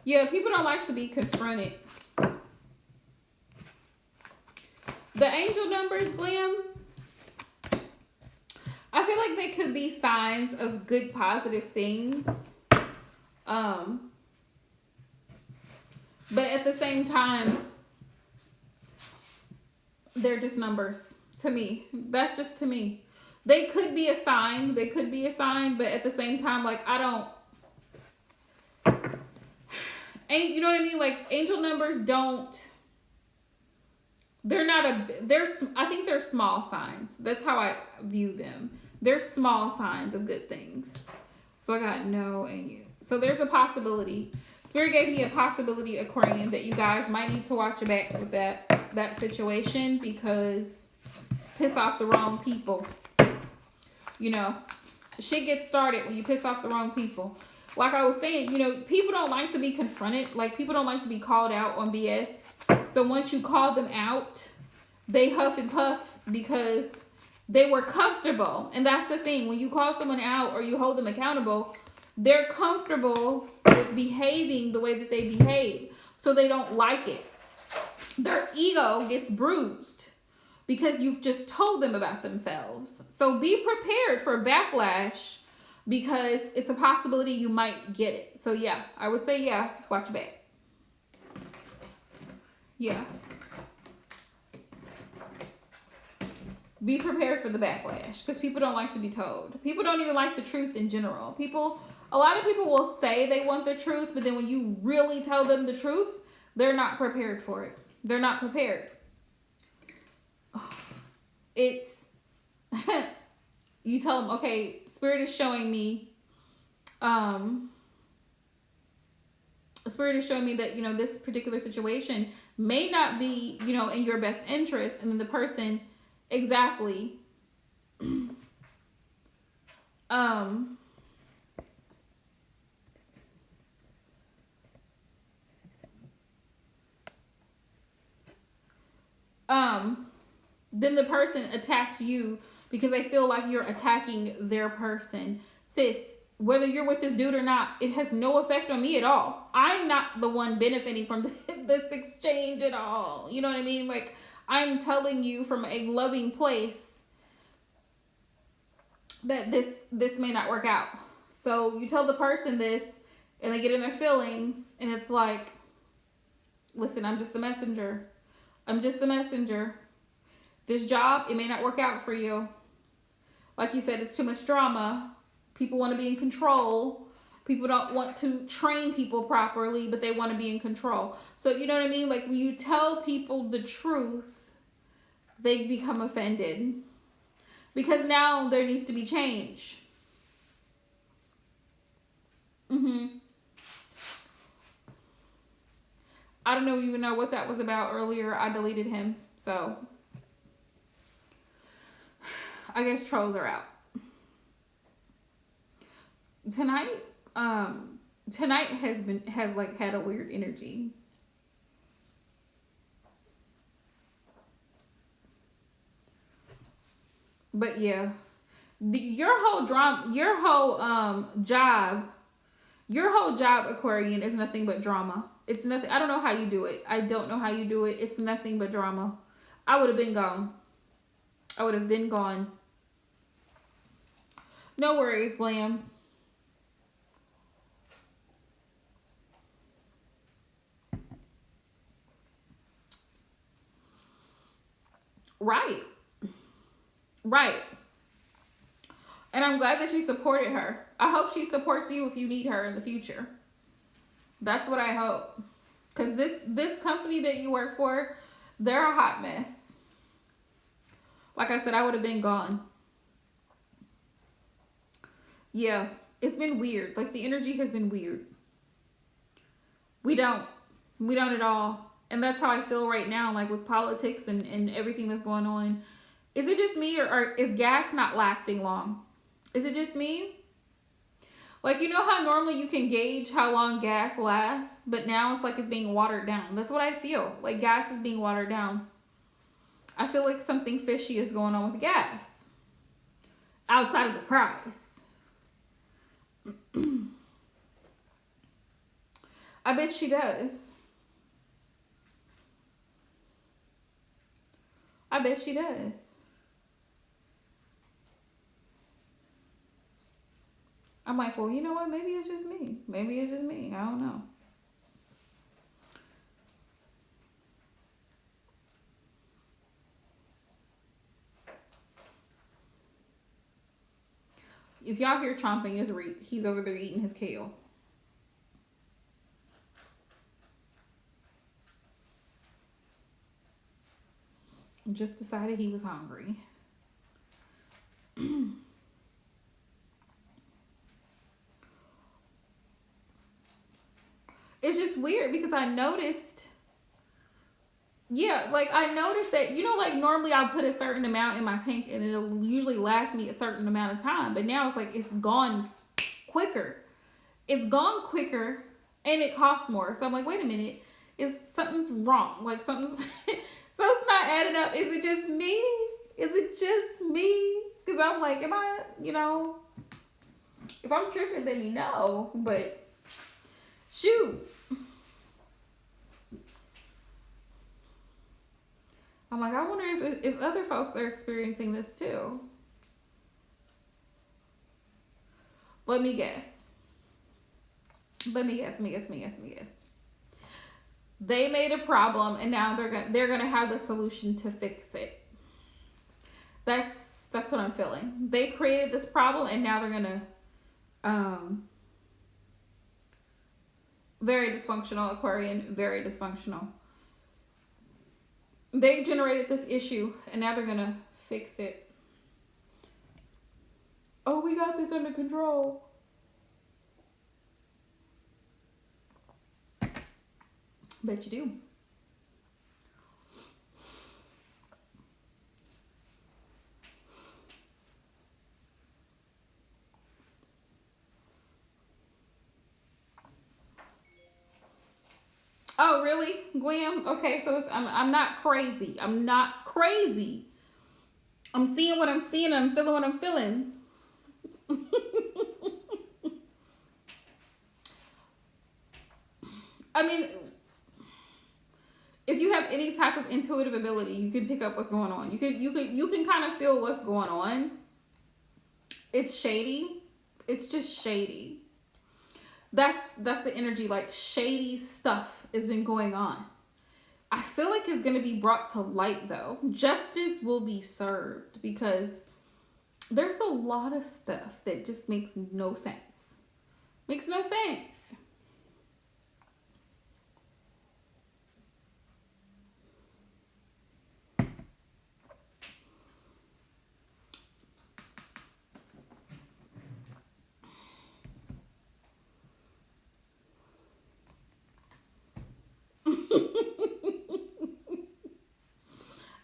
Yeah, people don't like to be confronted. The angel numbers, Glam, I feel like they could be signs of good, positive things. But at the same time, they're just numbers to me. That's just to me. They could be a sign. But at the same time, like, I don't. You know what I mean? Like, angel numbers don't. They're not I think they're small signs. That's how I view them. They're small signs of good things. So I got no and you. So there's a possibility. Spirit gave me a possibility, Aquarian, that you guys might need to watch your backs with that situation, because piss off the wrong people. Shit gets started when you piss off the wrong people. Like I was saying, people don't like to be confronted. Like, people don't like to be called out on BS. So once you call them out, they huff and puff because they were comfortable. And that's the thing. When you call someone out or you hold them accountable, they're comfortable with behaving the way that they behave. So they don't like it. Their ego gets bruised because you've just told them about themselves. So be prepared for backlash, because it's a possibility you might get it. So yeah, I would say yeah, watch your back. Yeah. Be prepared for the backlash, because people don't like to be told. People don't even like the truth in general. A lot of people will say they want the truth, but then when you really tell them the truth, they're not prepared for it. They're not prepared. It's, you tell them, okay, Spirit is showing me, that, this particular situation may not be, in your best interest. And then the person, exactly, then the person attacks you because they feel like you're attacking their person. Sis, whether you're with this dude or not, it has no effect on me at all. I'm not the one benefiting from this exchange at all. You know what I mean? Like, I'm telling you from a loving place that this may not work out. So you tell the person this and they get in their feelings, and it's like, listen, I'm just the messenger. I'm just the messenger. This job, it may not work out for you. Like you said, it's too much drama. People want to be in control. People don't want to train people properly, but they want to be in control. So, you know what I mean? Like, when you tell people the truth, they become offended. Because now there needs to be change. I don't even know what that was about earlier. I deleted him. So, I guess trolls are out. Tonight has had a weird energy. But yeah, your whole drama, your whole job, Aquarian, is nothing but drama. It's nothing. I don't know how you do it. I don't know how you do it. It's nothing but drama. I would have been gone. I would have been gone. No worries, Glam. Right. Right. And I'm glad that you supported her. I hope she supports you if you need her in the future. That's what I hope. Because this company that you work for, they're a hot mess. Like I said, I would have been gone. Yeah, it's been weird. Like, the energy has been weird. We don't at all. And that's how I feel right now, like with politics and everything that's going on. Is it just me, or is gas not lasting long? Is it just me? Like, you know how normally you can gauge how long gas lasts, but now it's like it's being watered down. That's what I feel. Like, gas is being watered down. I feel like something fishy is going on with gas. Outside of the price. I bet she does. I bet she does. I'm like, well, you know what? Maybe it's just me. Maybe it's just me. I don't know. If y'all hear chomping, he's over there eating his kale. Just decided he was hungry. It's just weird because I noticed, like I noticed that, you know, like normally I'll put a certain amount in my tank and it'll usually last me a certain amount of time. But now it's like it's gone quicker. It's gone quicker and it costs more. So I'm like, wait a minute, something's wrong. Like something's, so it's not adding up. Is it just me? Is it just me? Because I'm like, am I, you know, if I'm tripping, let me know. But shoot. I'm like, I wonder if other folks are experiencing this too. Let me guess. Let me guess. They made a problem and now they're gonna have the solution to fix it. That's what I'm feeling. They created this problem and now they're gonna very dysfunctional, Aquarian, very dysfunctional. They generated this issue and now they're gonna fix it. Oh, we got this under control. Bet you do. Oh, really, Glam? Okay, so I'm not crazy. I'm not crazy. I'm seeing what I'm seeing. I'm feeling what I'm feeling. I mean, if you have any type of intuitive ability, you can pick up what's going on. You can kind of feel what's going on. It's shady. It's just shady. That's the energy. Like, shady stuff has been going on. I feel like it's going to be brought to light though. Justice will be served because there's a lot of stuff that just makes no sense. Makes no sense.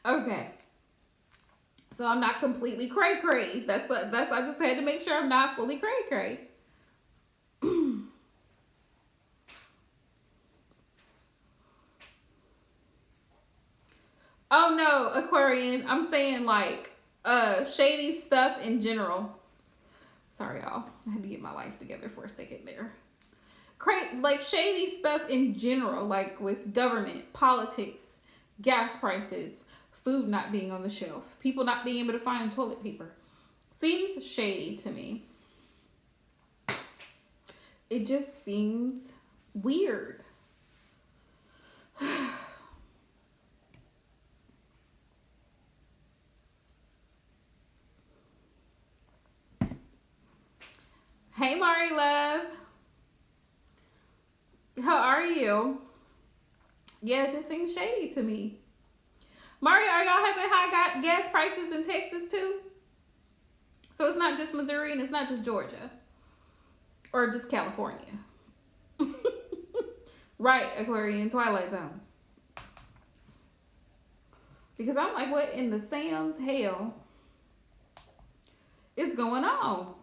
Okay. So I'm not completely cray-cray. That's I just had to make sure I'm not fully cray-cray. Oh no, Aquarian. I'm saying like Shady stuff in general. Sorry, y'all. I had to get my life together for a second there. Like shady stuff in general, like with government, politics, gas prices, food not being on the shelf, people not being able to find toilet paper. Seems shady to me. It just seems weird. Hey, Mari Love. How are you? Yeah, it just seems shady to me. Mari, are y'all having high gas prices in Texas too? So it's not just Missouri and it's not just Georgia. Or just California. Right, Aquarian Twilight Zone. Because I'm like, what in the Sam's hell is going on?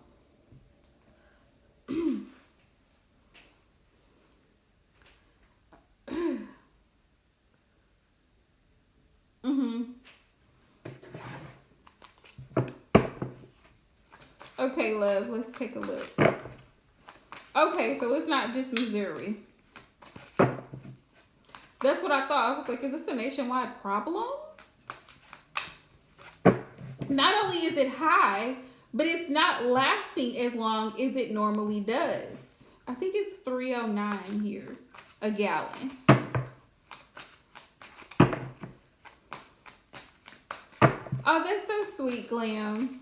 Okay, love, let's take a look. Okay, so it's not just Missouri. That's what I thought. I was like, is this a nationwide problem? Not only is it high, but it's not lasting as long as it normally does. I think it's $3.09 here a gallon. Oh, that's so sweet, Glam.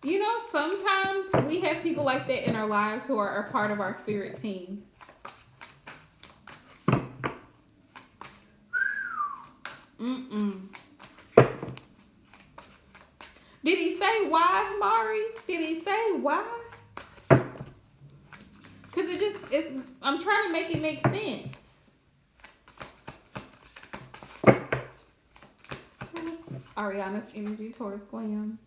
You know, sometimes we have people like that in our lives who are a part of our spirit team. Did he say why, Mari? Did he say why? Because I'm trying to make it make sense. Ariana's energy towards Glam.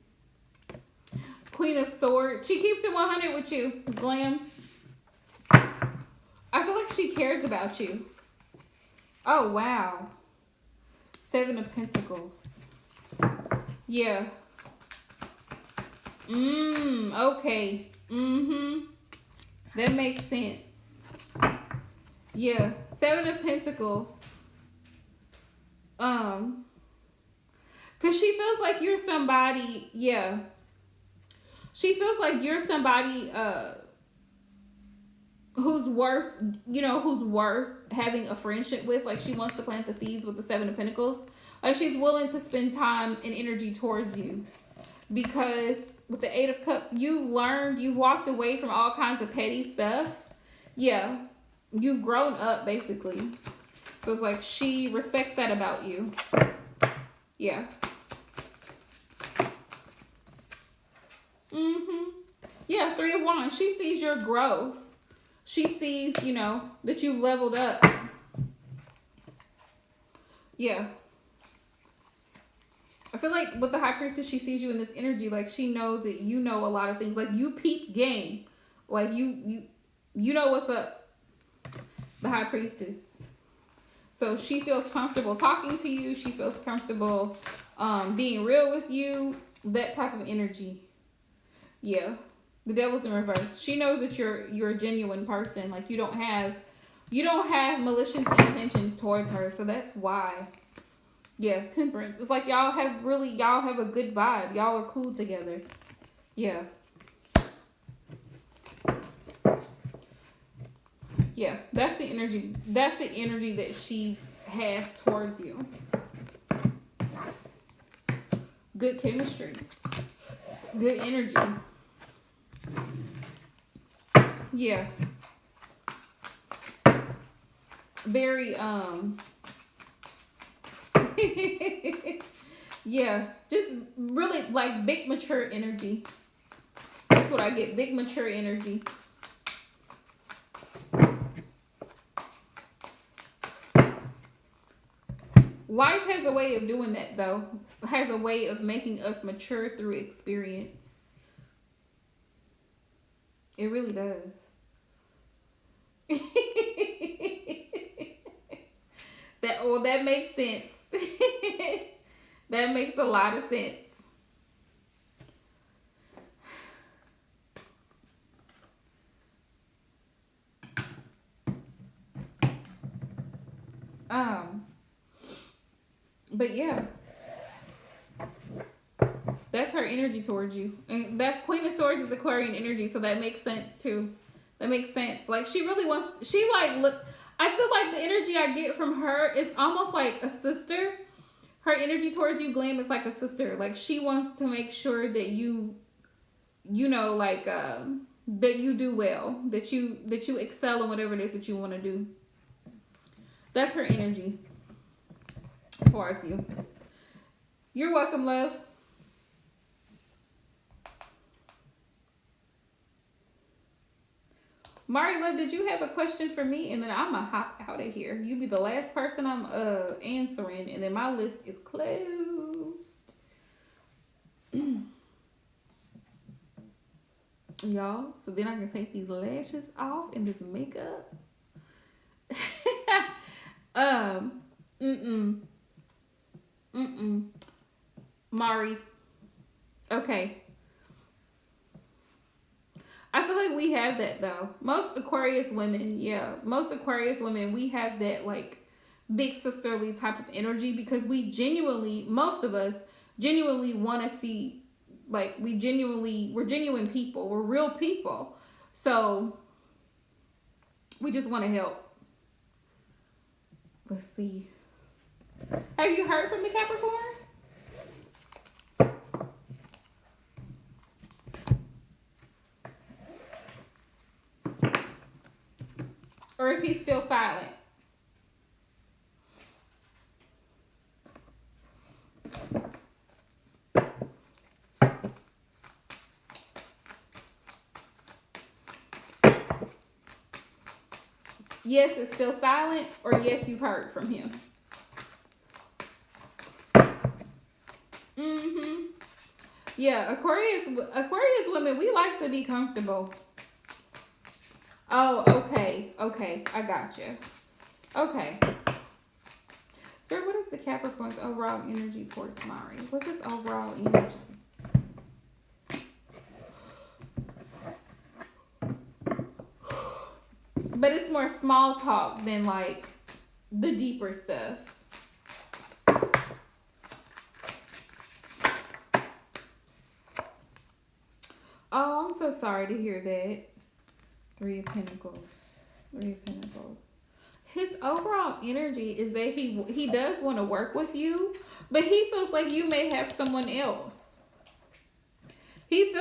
Queen of Swords. She keeps it 100 with you, Glam. I feel like she cares about you. Oh, wow. 7 of Pentacles. Yeah. Okay. That makes sense. Yeah. 7 of Pentacles. Because she feels like you're somebody, yeah. She feels like you're somebody who's worth having a friendship with. Like she wants to plant the seeds with the 7 of Pentacles. Like she's willing to spend time and energy towards you. Because with the 8 of Cups, you've walked away from all kinds of petty stuff. Yeah. You've grown up basically. So it's like she respects that about you. Yeah. Yeah, 3 of Wands. She sees your growth. She sees, that you've leveled up. Yeah. I feel like with the High Priestess, she sees you in this energy. Like, she knows that you know a lot of things. Like, you peep game. Like, you know what's up. The High Priestess. So, she feels comfortable talking to you. She feels comfortable being real with you. That type of energy. Yeah. The Devil's in reverse. She knows that you're a genuine person. Like you don't have malicious intentions towards her. So that's why. Yeah, Temperance. It's like y'all have a good vibe. Y'all are cool together. Yeah. Yeah, that's the energy. That's the energy that she has towards you. Good chemistry. Good energy. Yeah. Very, yeah, just really like big mature energy. That's what I get, big mature energy. Life has a way of doing that though. Has a way of making us mature through experience. It really does. That Well, that makes sense. That makes a lot of sense. But yeah, that's her energy towards you, and that's Queen of Swords is Aquarian energy, so that makes sense too. That makes sense. Like she really wants. She like look. I feel like the energy I get from her is almost like a sister. Her energy towards you, Glam, is like a sister. Like she wants to make sure that you know, like that you do well, that you excel in whatever it is that you want to do. That's her energy towards you. You're welcome, love. Mari, love, did you have a question for me? And then I'm gonna hop out of here. You be the last person I'm answering, and then my list is closed. Y'all, so then I can take these lashes off and this makeup. Mari. Okay. I feel like we have that though. Most Aquarius women, we have that like big sisterly type of energy because we genuinely, most of us genuinely want to see, like we're genuine people. We're real people. So we just want to help. Let's see. Have you heard from the Capricorn? Or is he still silent? Yes, it's still silent, or yes, you've heard from him. Yeah, Aquarius women, we like to be comfortable. Oh, okay, I got you. Okay. Spirit, what is the Capricorn's overall energy towards Mari? What's his overall energy? But it's more small talk than like the deeper stuff. Oh, I'm so sorry to hear that. Three of Pentacles. His overall energy is that he does want to work with you, but he feels like you may have someone else. He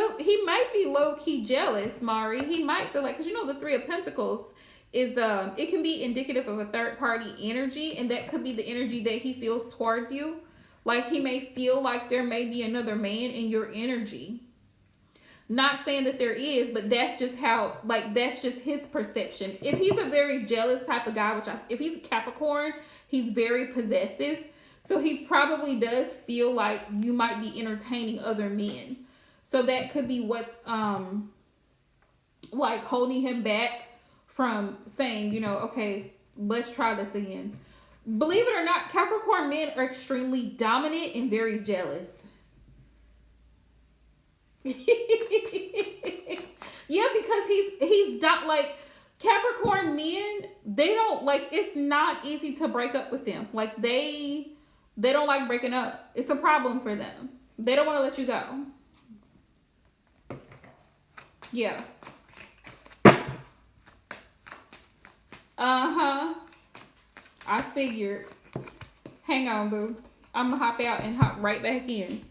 might be low-key jealous, Mari. He might feel like, because you know the Three of Pentacles is it can be indicative of a third-party energy, and that could be the energy that he feels towards you. Like he may feel like there may be another man in your energy. Not saying that there is, but that's just how, like, that's just his perception. If he's a very jealous type of guy, if he's a Capricorn, he's very possessive. So he probably does feel like you might be entertaining other men. So that could be what's, like, holding him back from saying, you know, okay, let's try this again. Believe it or not, Capricorn men are extremely dominant and very jealous. Yeah, because he's like Capricorn men, they don't like, it's not easy to break up with them. Like they don't like breaking up. It's a problem for them. They don't want to let you go. Yeah. I figured. Hang on, boo. I'm gonna hop out and hop right back in.